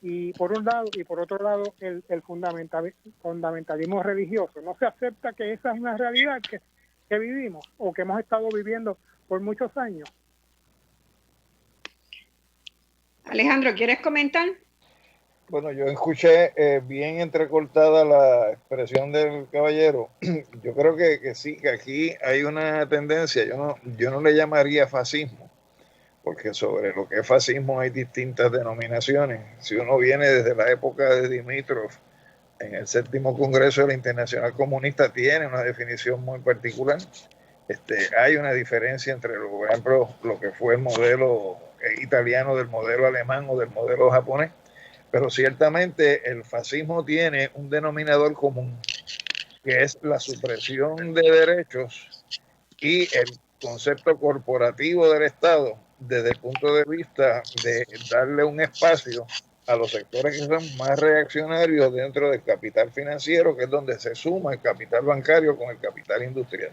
y por un lado, y por otro lado, el fundamentalismo religioso? No se acepta que esa es una realidad que vivimos o que hemos estado viviendo por muchos años. Alejandro, ¿quieres comentar? Bueno, yo escuché bien entrecortada la expresión del caballero. Yo creo que sí, que aquí hay una tendencia, yo no le llamaría fascismo, porque sobre lo que es fascismo hay distintas denominaciones. Si uno viene desde la época de Dimitrov, en el 7º Congreso de la Internacional Comunista, tiene una definición muy particular. Hay una diferencia entre, por ejemplo, lo que fue el modelo italiano del modelo alemán o del modelo japonés, pero ciertamente el fascismo tiene un denominador común, que es la supresión de derechos y el concepto corporativo del Estado desde el punto de vista de darle un espacio a los sectores que son más reaccionarios dentro del capital financiero, que es donde se suma el capital bancario con el capital industrial.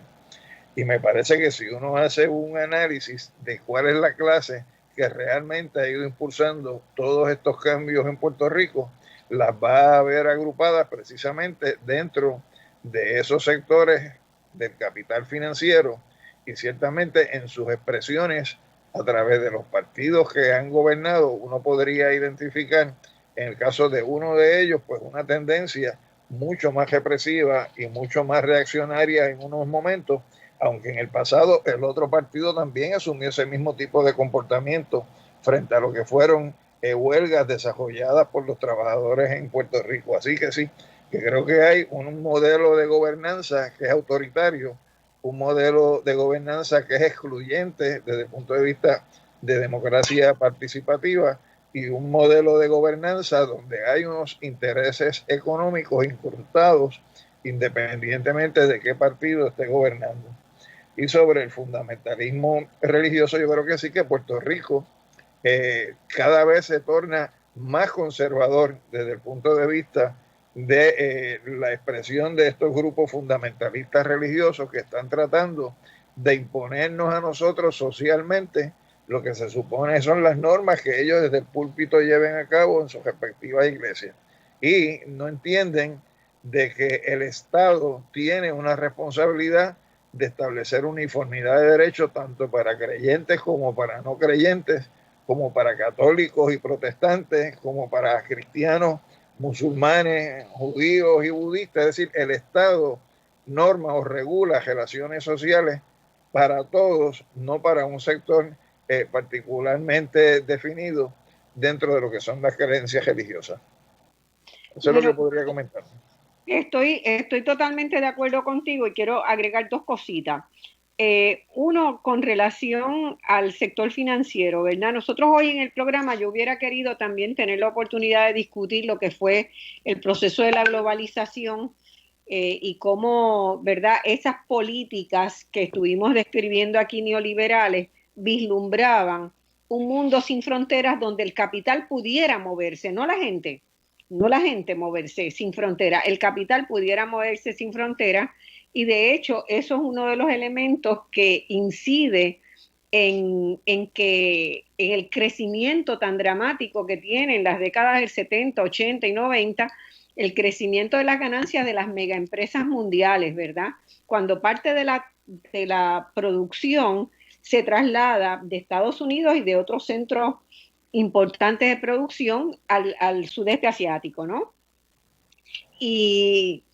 Y me parece que si uno hace un análisis de cuál es la clase que realmente ha ido impulsando todos estos cambios en Puerto Rico, las va a ver agrupadas precisamente dentro de esos sectores del capital financiero y ciertamente en sus expresiones a través de los partidos que han gobernado. Uno podría identificar en el caso de uno de ellos, pues una tendencia mucho más represiva y mucho más reaccionaria en unos momentos, aunque en el pasado el otro partido también asumió ese mismo tipo de comportamiento frente a lo que fueron huelgas desarrolladas por los trabajadores en Puerto Rico. Así que sí, que creo que hay un modelo de gobernanza que es autoritario, un modelo de gobernanza que es excluyente desde el punto de vista de democracia participativa y un modelo de gobernanza donde hay unos intereses económicos incrustados independientemente de qué partido esté gobernando. Y sobre el fundamentalismo religioso, yo creo que sí que Puerto Rico cada vez se torna más conservador desde el punto de vista de la expresión de estos grupos fundamentalistas religiosos que están tratando de imponernos a nosotros socialmente lo que se supone son las normas que ellos desde el púlpito lleven a cabo en sus respectivas iglesias. Y no entienden de que el Estado tiene una responsabilidad de establecer uniformidad de derechos tanto para creyentes como para no creyentes, como para católicos y protestantes, como para cristianos, musulmanes, judíos y budistas. Es decir, el Estado norma o regula relaciones sociales para todos, no para un sector particularmente definido dentro de lo que son las creencias religiosas. Eso es lo que podría comentar. Estoy totalmente de acuerdo contigo y quiero agregar dos cositas. Uno, con relación al sector financiero, ¿verdad? Nosotros hoy en el programa yo hubiera querido también tener la oportunidad de discutir lo que fue el proceso de la globalización y cómo, ¿verdad?, esas políticas que estuvimos describiendo aquí neoliberales vislumbraban un mundo sin fronteras donde el capital pudiera moverse, no la gente moverse sin frontera, el capital pudiera moverse sin frontera, y de hecho eso es uno de los elementos que incide en el crecimiento tan dramático que tienen las décadas del 70, 80 y 90, el crecimiento de las ganancias de las megaempresas mundiales, ¿verdad? Cuando parte de la producción se traslada de Estados Unidos y de otros centros importantes de producción al sudeste asiático, ¿no? Y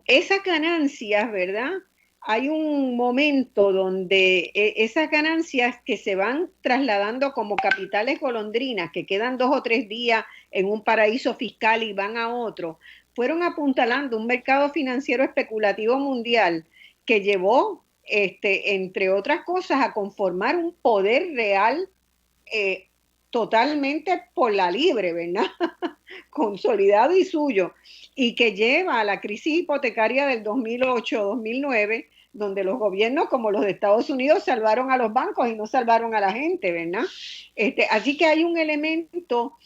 esas ganancias, ¿verdad? Hay un momento donde esas ganancias que se van trasladando como capitales golondrinas, que quedan 2 o 3 días en un paraíso fiscal y van a otro, fueron apuntalando un mercado financiero especulativo mundial que llevó, entre otras cosas, a conformar un poder real totalmente por la libre, ¿verdad? Consolidado y suyo, y que lleva a la crisis hipotecaria del 2008-2009, donde los gobiernos como los de Estados Unidos salvaron a los bancos y no salvaron a la gente, ¿verdad? Así que hay un elemento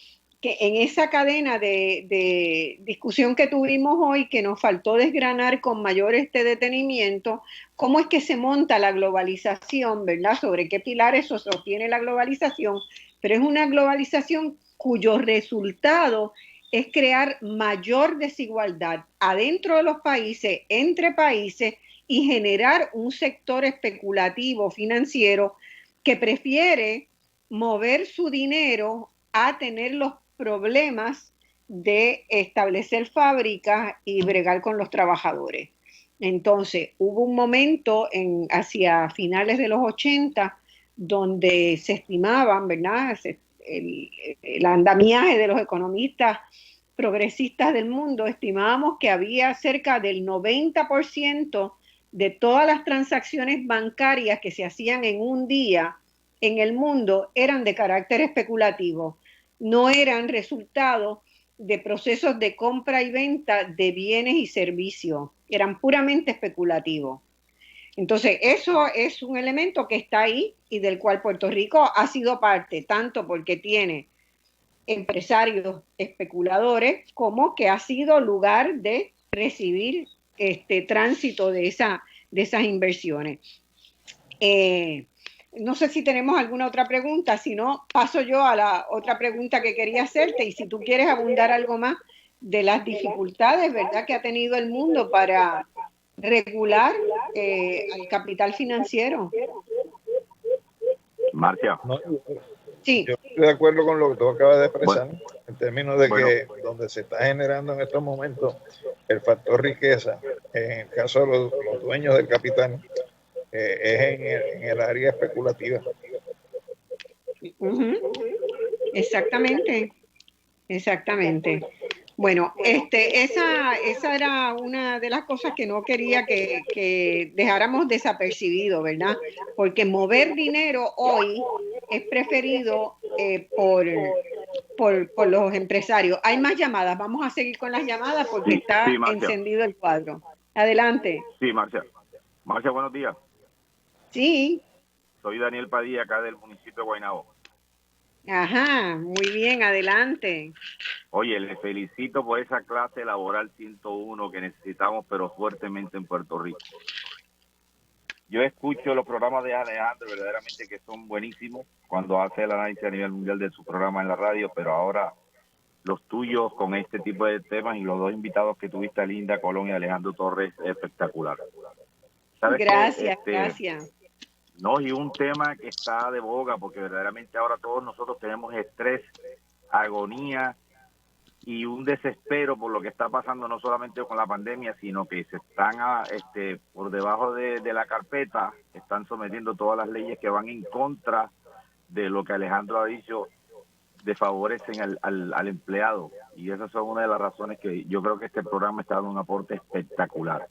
que en esa cadena de discusión que tuvimos hoy, que nos faltó desgranar con mayor detenimiento, cómo es que se monta la globalización, ¿verdad? Sobre qué pilares sostiene la globalización, pero es una globalización cuyo resultado es crear mayor desigualdad adentro de los países, entre países, y generar un sector especulativo financiero que prefiere mover su dinero a tener los problemas de establecer fábricas y bregar con los trabajadores. Entonces, hubo un momento hacia finales de los 80 donde se estimaban, ¿verdad?, el andamiaje de los economistas progresistas del mundo, estimábamos que había cerca del 90% de todas las transacciones bancarias que se hacían en un día en el mundo eran de carácter especulativo, no eran resultado de procesos de compra y venta de bienes y servicios, eran puramente especulativos. Entonces, eso es un elemento que está ahí y del cual Puerto Rico ha sido parte, tanto porque tiene empresarios especuladores como que ha sido lugar de recibir tránsito de esas inversiones. No sé si tenemos alguna otra pregunta, si no, paso yo a la otra pregunta que quería hacerte, y si tú quieres abundar algo más de las dificultades, ¿verdad?, que ha tenido el mundo para regular al capital financiero. Marcia. No, sí. Yo estoy de acuerdo con lo que tú acabas de expresar. Bueno, términos de que donde se está generando en estos momentos el factor riqueza, en el caso de los dueños del capital, es en el área especulativa. Exactamente, exactamente. Bueno, esa era una de las cosas que no quería que dejáramos desapercibido, ¿verdad? Porque mover dinero hoy es preferido por los empresarios. Hay más llamadas, vamos a seguir con las llamadas porque está encendido el cuadro. Adelante. Sí, Marcia. Marcia, buenos días. Sí. Soy Daniel Padilla, acá del municipio de Guaynabo. Ajá, muy bien, adelante. Oye, les felicito por esa clase laboral 101 que necesitamos, pero fuertemente en Puerto Rico. Yo escucho los programas de Alejandro, verdaderamente que son buenísimos, cuando hace el análisis a nivel mundial de su programa en la radio, pero ahora los tuyos con este tipo de temas y los dos invitados que tuviste, Linda Colón y Alejandro Torres, es espectacular. Gracias, gracias. No, y un tema que está de boga, porque verdaderamente ahora todos nosotros tenemos estrés, agonía y un desespero por lo que está pasando no solamente con la pandemia, sino que se están por debajo de la carpeta, están sometiendo todas las leyes que van en contra de lo que Alejandro ha dicho, desfavorecen al empleado. Y esas son una de las razones que yo creo que este programa está dando un aporte espectacular.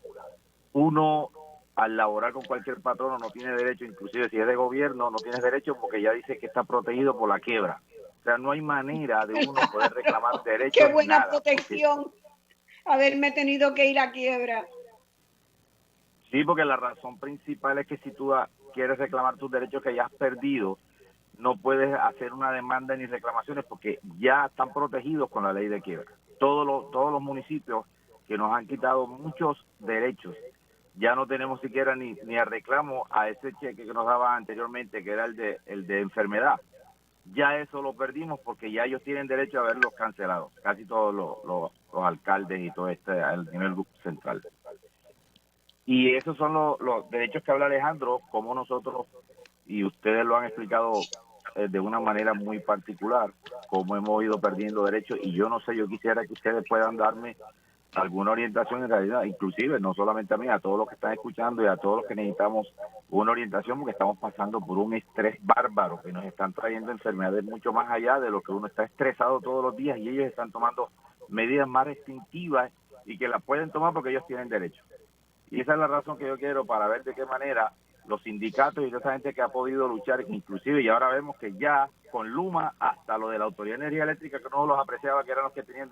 Uno, al laborar con cualquier patrono, no tiene derecho, inclusive si es de gobierno, no tienes derecho porque ya dice que está protegido por la quiebra. O sea, no hay manera de uno poder reclamar derechos. ¡Qué buena protección! Porque haberme tenido que ir a quiebra. Sí, porque la razón principal es que si tú quieres reclamar tus derechos que ya has perdido, no puedes hacer una demanda ni reclamaciones porque ya están protegidos con la ley de quiebra. Todos los municipios que nos han quitado muchos derechos, ya no tenemos siquiera ni a reclamo a ese cheque que nos daba anteriormente, que era el de enfermedad. Ya eso lo perdimos porque ya ellos tienen derecho a verlos cancelados, casi todos los alcaldes y todo al nivel central. Y esos son los derechos que habla Alejandro, como nosotros, y ustedes lo han explicado de una manera muy particular, cómo hemos ido perdiendo derechos, y yo no sé, yo quisiera que ustedes puedan darme alguna orientación en realidad, inclusive no solamente a mí, a todos los que están escuchando y a todos los que necesitamos una orientación porque estamos pasando por un estrés bárbaro que nos están trayendo enfermedades mucho más allá de lo que uno está estresado todos los días y ellos están tomando medidas más restrictivas y que las pueden tomar porque ellos tienen derecho. Y esa es la razón que yo quiero para ver de qué manera los sindicatos y toda esa gente que ha podido luchar, inclusive, y ahora vemos que ya con Luma, hasta lo de la Autoridad de Energía Eléctrica, que no los apreciaba, que eran los que tenían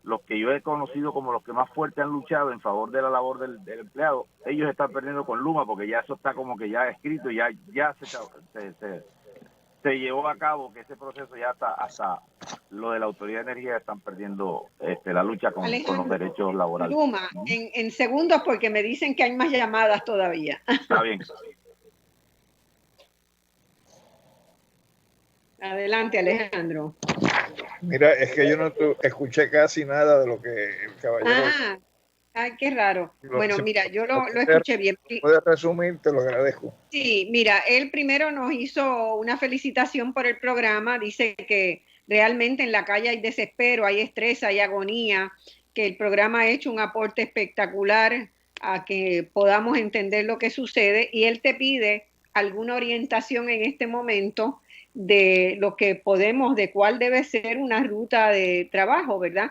los que yo he conocido como los que más fuerte han luchado en favor de la labor del empleado, ellos están perdiendo con Luma porque ya eso está como que ya escrito, ya se llevó a cabo, que ese proceso ya está, hasta lo de la Autoridad de Energía están perdiendo la lucha con los derechos laborales. Luma, en segundos porque me dicen que hay más llamadas todavía. Está bien. Adelante, Alejandro. Mira, es que yo no escuché casi nada de lo que el caballero... Ay, qué raro. Bueno, mira, yo lo escuché bien. ¿Puedes resumir? Te lo agradezco. Sí, mira, él primero nos hizo una felicitación por el programa. Dice que realmente en la calle hay desespero, hay estrés, hay agonía, que el programa ha hecho un aporte espectacular a que podamos entender lo que sucede. Y él te pide alguna orientación en este momento de lo que podemos, de cuál debe ser una ruta de trabajo, ¿verdad?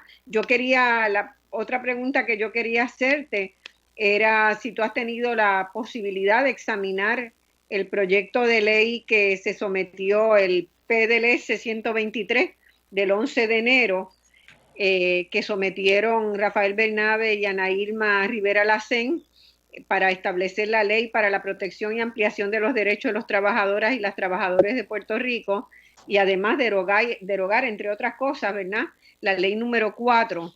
Otra pregunta que yo quería hacerte era si tú has tenido la posibilidad de examinar el proyecto de ley que se sometió, el PDLS 123 del 11 de enero, que sometieron Rafael Bernabe y Ana Irma Rivera Lacén para establecer la ley para la protección y ampliación de los derechos de los trabajadoras y las trabajadoras de Puerto Rico, y además derogar entre otras cosas, ¿verdad?, la ley número 4,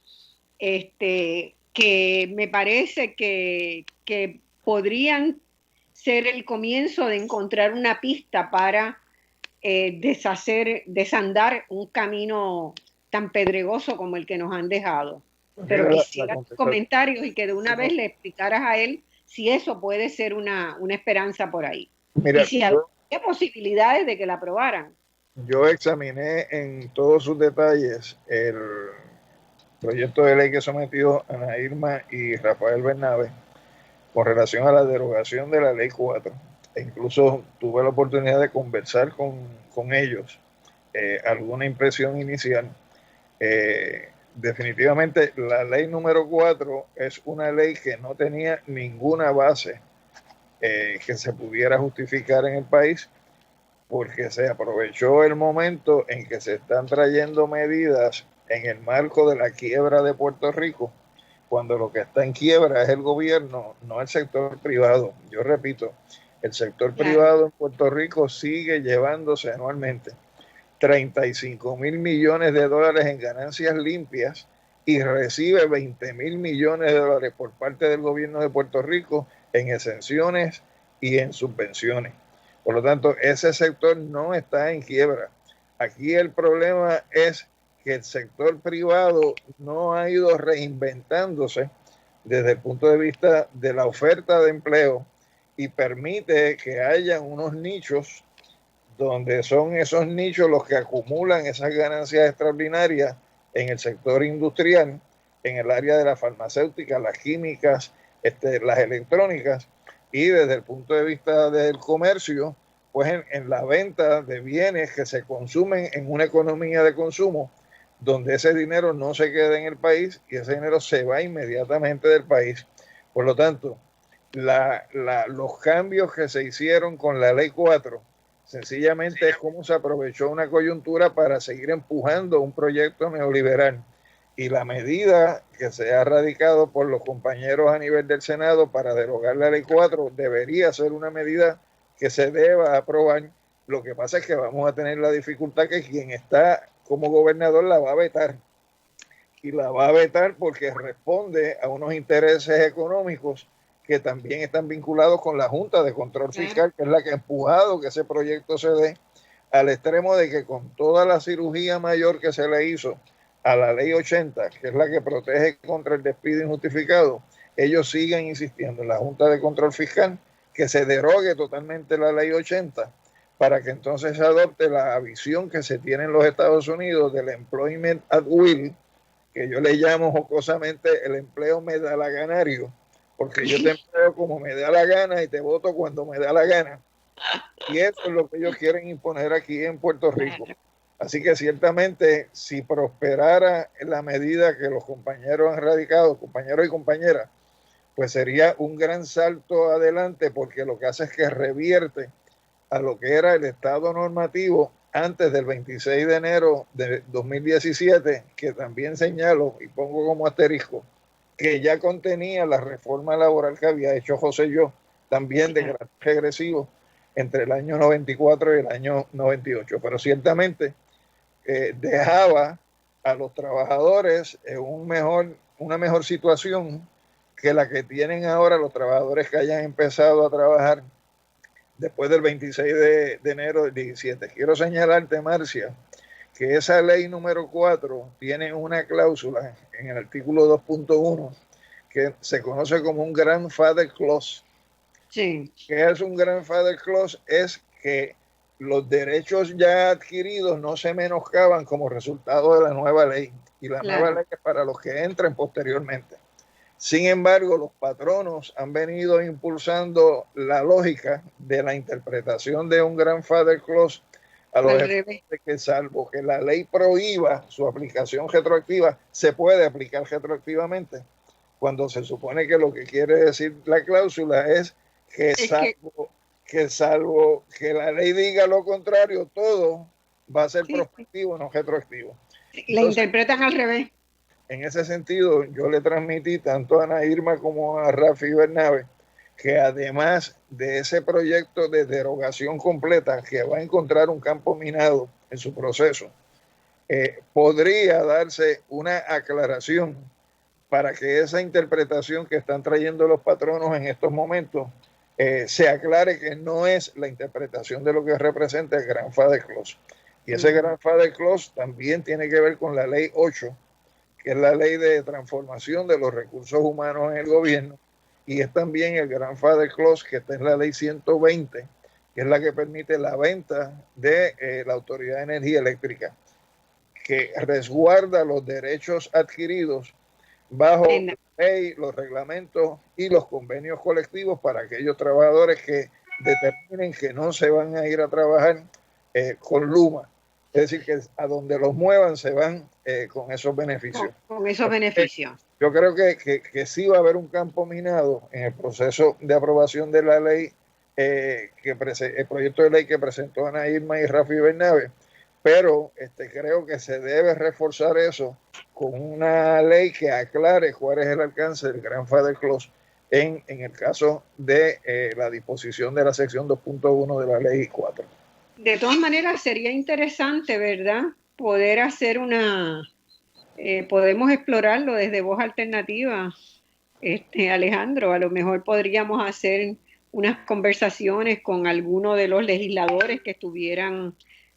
que me parece que podrían ser el comienzo de encontrar una pista para desandar un camino tan pedregoso como el que nos han dejado. Pero quisiera comentarios y que de una vez le explicaras a él si eso puede ser una esperanza por ahí. Mira, y si había posibilidades de que la aprobaran. Yo examiné en todos sus detalles el proyecto de ley que sometió Ana Irma y Rafael Bernabe con relación a la derogación de la ley 4. E incluso tuve la oportunidad de conversar con ellos, alguna impresión inicial. Definitivamente la ley número 4 es una ley que no tenía ninguna base que se pudiera justificar en el país, porque se aprovechó el momento en que se están trayendo medidas en el marco de la quiebra de Puerto Rico, cuando lo que está en quiebra es el gobierno, no el sector privado. Yo repito, el sector privado en Puerto Rico sigue llevándose anualmente 35 mil millones de dólares en ganancias limpias y recibe 20 mil millones de dólares por parte del gobierno de Puerto Rico en exenciones y en subvenciones. Por lo tanto, ese sector no está en quiebra. Aquí el problema es que el sector privado no ha ido reinventándose desde el punto de vista de la oferta de empleo y permite que haya unos nichos donde son esos nichos los que acumulan esas ganancias extraordinarias en el sector industrial, en el área de la farmacéutica, las químicas, las electrónicas, y desde el punto de vista del comercio, pues en la venta de bienes que se consumen en una economía de consumo, donde ese dinero no se queda en el país y ese dinero se va inmediatamente del país. Por lo tanto, los cambios que se hicieron con la Ley 4, sencillamente es como se aprovechó una coyuntura para seguir empujando un proyecto neoliberal. Y la medida que se ha radicado por los compañeros a nivel del Senado para derogar la Ley 4 debería ser una medida que se deba aprobar. Lo que pasa es que vamos a tener la dificultad que quien está como gobernador la va a vetar. Y la va a vetar porque responde a unos intereses económicos que también están vinculados con la Junta de Control Fiscal, que es la que ha empujado que ese proyecto se dé, al extremo de que con toda la cirugía mayor que se le hizo a la Ley 80, que es la que protege contra el despido injustificado, ellos siguen insistiendo en la Junta de Control Fiscal que se derogue totalmente la Ley 80 para que entonces se adopte la visión que se tiene en los Estados Unidos del employment at will, que yo le llamo jocosamente el empleo medalaganario, porque yo te empleo como me da la gana y te voto cuando me da la gana. Y eso es lo que ellos quieren imponer aquí en Puerto Rico. Así que ciertamente, si prosperara la medida que los compañeros han radicado, compañeros y compañeras, pues sería un gran salto adelante, porque lo que hace es que revierte a lo que era el estado normativo antes del 26 de enero de 2017, que también señalo y pongo como asterisco, que ya contenía la reforma laboral que había hecho José Yo, también de carácter regresivo, entre el año 94 y el año 98. Pero ciertamente dejaba a los trabajadores en una mejor situación que la que tienen ahora los trabajadores que hayan empezado a trabajar después del 26 de enero del 17. Quiero señalarte, Marcia, que esa ley número 4 tiene una cláusula en el artículo 2.1 que se conoce como un grandfather clause. Sí. ¿Qué es un grandfather clause? Es que los derechos ya adquiridos no se menoscaban como resultado de la nueva ley. Y la nueva ley es para los que entren posteriormente. Sin embargo, los patronos han venido impulsando la lógica de la interpretación de un grandfather clause a los efectos de que, salvo que la ley prohíba su aplicación retroactiva, se puede aplicar retroactivamente, cuando se supone que lo que quiere decir la cláusula es que salvo que la ley diga lo contrario, todo va a ser prospectivo, no retroactivo. La interpretan al revés. En ese sentido, yo le transmití tanto a Ana Irma como a Rafi Bernabe que además de ese proyecto de derogación completa que va a encontrar un campo minado en su proceso, podría darse una aclaración para que esa interpretación que están trayendo los patronos en estos momentos se aclare que no es la interpretación de lo que representa el grandfather clause. Y ese grandfather clause también tiene que ver con la ley 8, que es la ley de transformación de los recursos humanos en el gobierno, y es también el grandfather clause que está en la ley 120, que es la que permite la venta de la Autoridad de Energía Eléctrica, que resguarda los derechos adquiridos bajo la ley, los reglamentos y los convenios colectivos para aquellos trabajadores que determinen que no se van a ir a trabajar con Luma. Es decir, que a donde los muevan se van con esos beneficios. Con esos beneficios. Yo creo que sí va a haber un campo minado en el proceso de aprobación de la ley, el proyecto de ley que presentó Ana Irma y Rafi Bernabe, pero creo que se debe reforzar eso con una ley que aclare cuál es el alcance del grandfather clause en el caso de la disposición de la sección 2.1 de la ley 4. De todas maneras, sería interesante, ¿verdad? Poder hacer podemos explorarlo desde Voz Alternativa, Alejandro. A lo mejor podríamos hacer unas conversaciones con alguno de los legisladores que estuvieran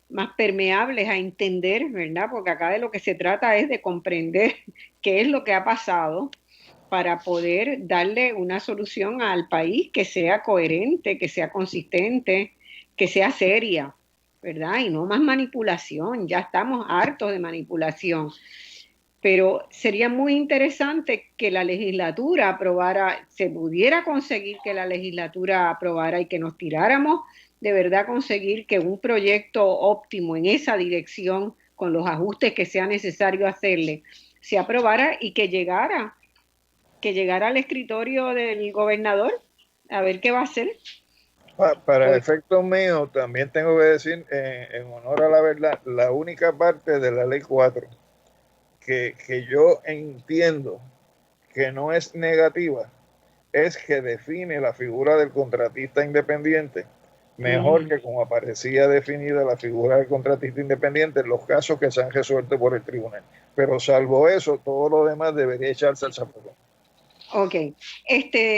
más permeables a entender, ¿verdad? Porque acá de lo que se trata es de comprender qué es lo que ha pasado para poder darle una solución al país que sea coherente, que sea consistente, que sea seria, ¿verdad? Y no más manipulación, ya estamos hartos de manipulación. Pero sería muy interesante que la legislatura aprobara, se pudiera conseguir que la legislatura aprobara y que nos tiráramos de verdad conseguir que un proyecto óptimo en esa dirección, con los ajustes que sea necesario hacerle, se aprobara y que llegara al escritorio del gobernador a ver qué va a hacer. Para efectos míos, también tengo que decir, en honor a la verdad, la única parte de la ley 4 que yo entiendo que no es negativa es que define la figura del contratista independiente mejor que como aparecía definida la figura del contratista independiente en los casos que se han resuelto por el tribunal. Pero salvo eso, todo lo demás debería echarse al zapato. Ok.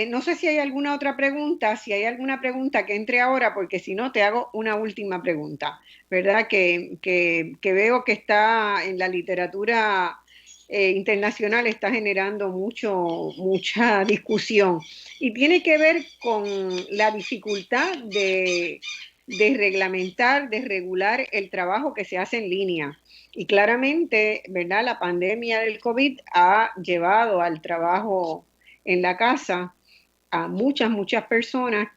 No sé si hay alguna otra pregunta, si hay alguna pregunta que entre ahora, porque si no te hago una última pregunta, ¿verdad? Que veo que está en la literatura internacional, está generando mucha discusión y tiene que ver con la dificultad de reglamentar, de regular el trabajo que se hace en línea. Y claramente, ¿verdad? La pandemia del COVID ha llevado al trabajo en la casa a muchas personas,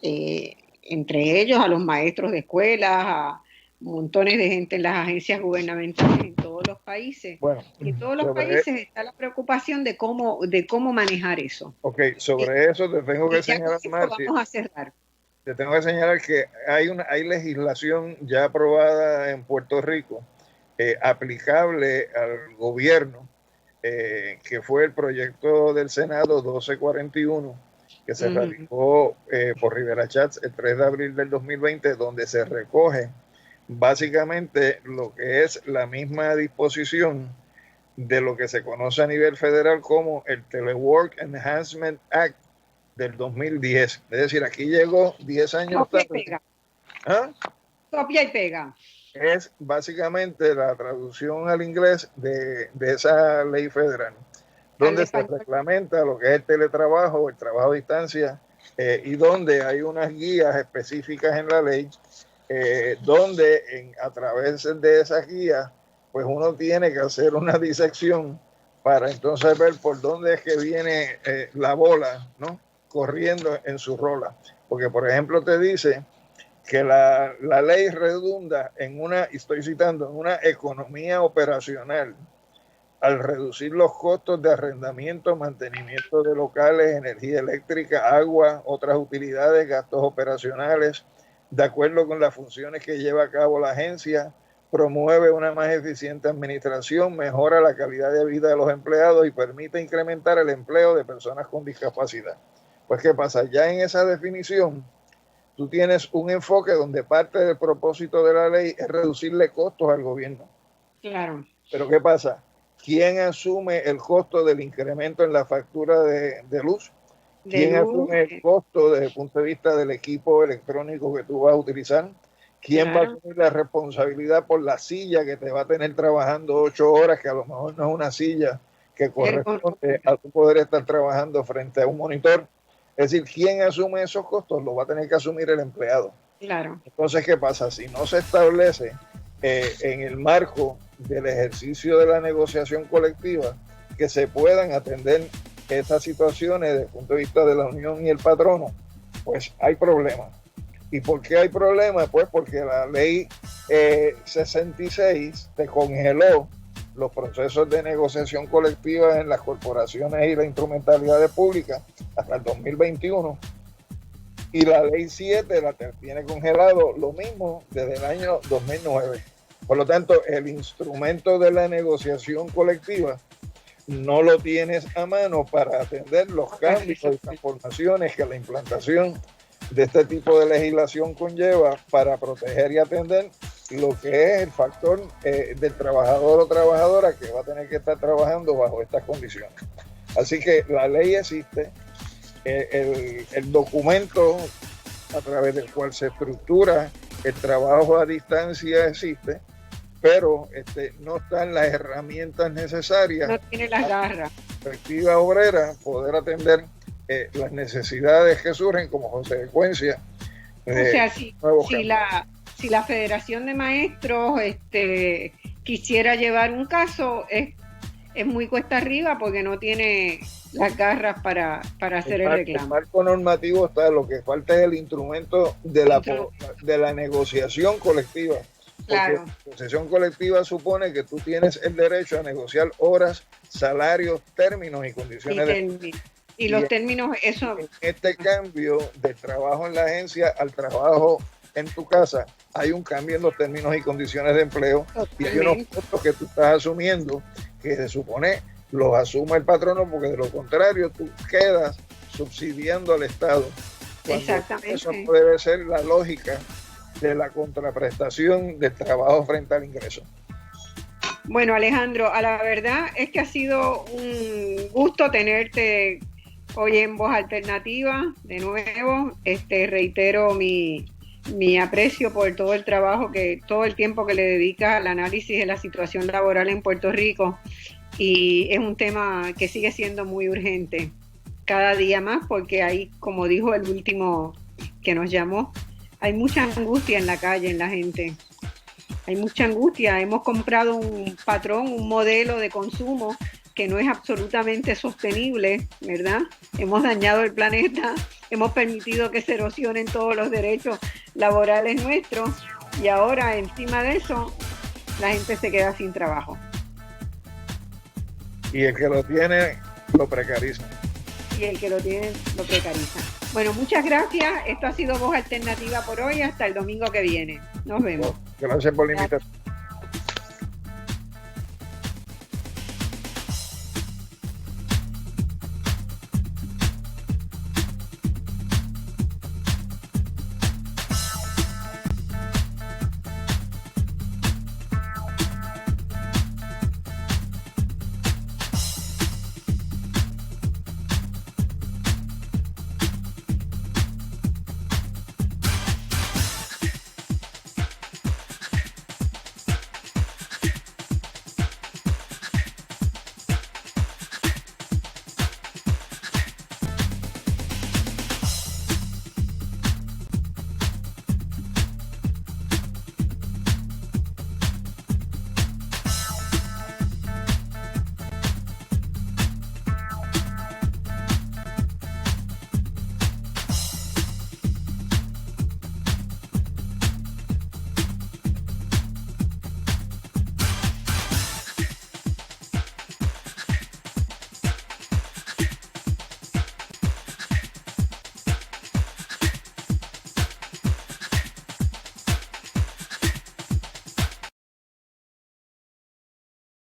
entre ellos a los maestros de escuelas, a montones de gente en las agencias gubernamentales en todos los países. Bueno, y en todos los países está la preocupación de cómo manejar eso. Ok, sobre eso te tengo que señalar, Marcia. Vamos a cerrar. Te tengo que señalar que hay legislación ya aprobada en Puerto Rico aplicable al gobierno, que fue el proyecto del Senado 1241, que se radicó por Rivera Chats el 3 de abril del 2020, donde se recoge básicamente lo que es la misma disposición de lo que se conoce a nivel federal como el Telework Enhancement Act del 2010. Es decir, aquí llegó 10 años tarde. Copia y pega. ¿Ah? Copia y pega. Es básicamente la traducción al inglés de esa ley federal, donde se reglamenta lo que es el teletrabajo, el trabajo a distancia, y donde hay unas guías específicas en la ley, donde a través de esas guías, pues uno tiene que hacer una disección para entonces ver por dónde es que viene la bola, ¿no? Corriendo en su rola. Porque, por ejemplo, te dice que la ley redunda en estoy citando, en una economía operacional al reducir los costos de arrendamiento, mantenimiento de locales, energía eléctrica, agua, otras utilidades, gastos operacionales, de acuerdo con las funciones que lleva a cabo la agencia, promueve una más eficiente administración, mejora la calidad de vida de los empleados y permite incrementar el empleo de personas con discapacidad. Pues, ¿qué pasa? Ya en esa definición, tú tienes un enfoque donde parte del propósito de la ley es reducirle costos al gobierno. Claro. Pero ¿qué pasa? ¿Quién asume el costo del incremento en la factura de luz? ¿Quién asume el costo desde el punto de vista del equipo electrónico que tú vas a utilizar? ¿Quién va a asumir la responsabilidad por la silla que te va a tener trabajando 8 horas, que a lo mejor no es una silla que corresponde a tu poder estar trabajando frente a un monitor? Es decir, ¿quién asume esos costos? Lo va a tener que asumir el empleado. Claro. Entonces, ¿qué pasa? Si no se establece en el marco del ejercicio de la negociación colectiva que se puedan atender estas situaciones desde el punto de vista de la unión y el patrono, pues hay problemas. ¿Y por qué hay problemas? Pues porque la ley 66 te congeló los procesos de negociación colectiva en las corporaciones y las instrumentalidades públicas hasta el 2021. Y la ley 7 la tiene congelado lo mismo desde el año 2009. Por lo tanto, el instrumento de la negociación colectiva no lo tienes a mano para atender los cambios y transformaciones que la implantación de este tipo de legislación conlleva para proteger y atender lo que es el factor del trabajador o trabajadora que va a tener que estar trabajando bajo estas condiciones. Así que la ley existe, el documento a través del cual se estructura el trabajo a distancia existe, pero no están las herramientas necesarias. No tiene las garras. Perspectiva obrera, poder atender las necesidades que surgen como consecuencia. O sea, si la Federación de Maestros quisiera llevar un caso, es muy cuesta arriba porque no tiene las garras para hacer el reclamo. El marco normativo está, lo que falta es el instrumento de la negociación colectiva. Claro. La negociación colectiva supone que tú tienes el derecho a negociar horas, salarios, términos y condiciones y los términos, eso. En este cambio del trabajo en la agencia al trabajo en tu casa, hay un cambio en los términos y condiciones de empleo. Totalmente. Y hay unos costos que tú estás asumiendo que se supone los asuma el patrono, porque de lo contrario tú quedas subsidiando al Estado. Exactamente. Eso no debe ser la lógica de la contraprestación del trabajo frente al ingreso. Bueno, Alejandro, a la verdad es que ha sido un gusto tenerte hoy en Voz Alternativa. De nuevo, reitero mi aprecio por todo el trabajo, todo el tiempo que le dedicas al análisis de la situación laboral en Puerto Rico, y es un tema que sigue siendo muy urgente cada día más, porque hay, como dijo el último que nos llamó, hay mucha angustia en la calle, en la gente. Hay mucha angustia. Hemos comprado un patrón, un modelo de consumo que no es absolutamente sostenible, ¿verdad? Hemos dañado el planeta, hemos permitido que se erosionen todos los derechos laborales nuestros, y ahora encima de eso la gente se queda sin trabajo. Y el que lo tiene lo precariza. Y el que lo tiene lo precariza. Bueno, muchas gracias. Esto ha sido Voz Alternativa por hoy. Hasta el domingo que viene. Nos vemos. Gracias por la invitación.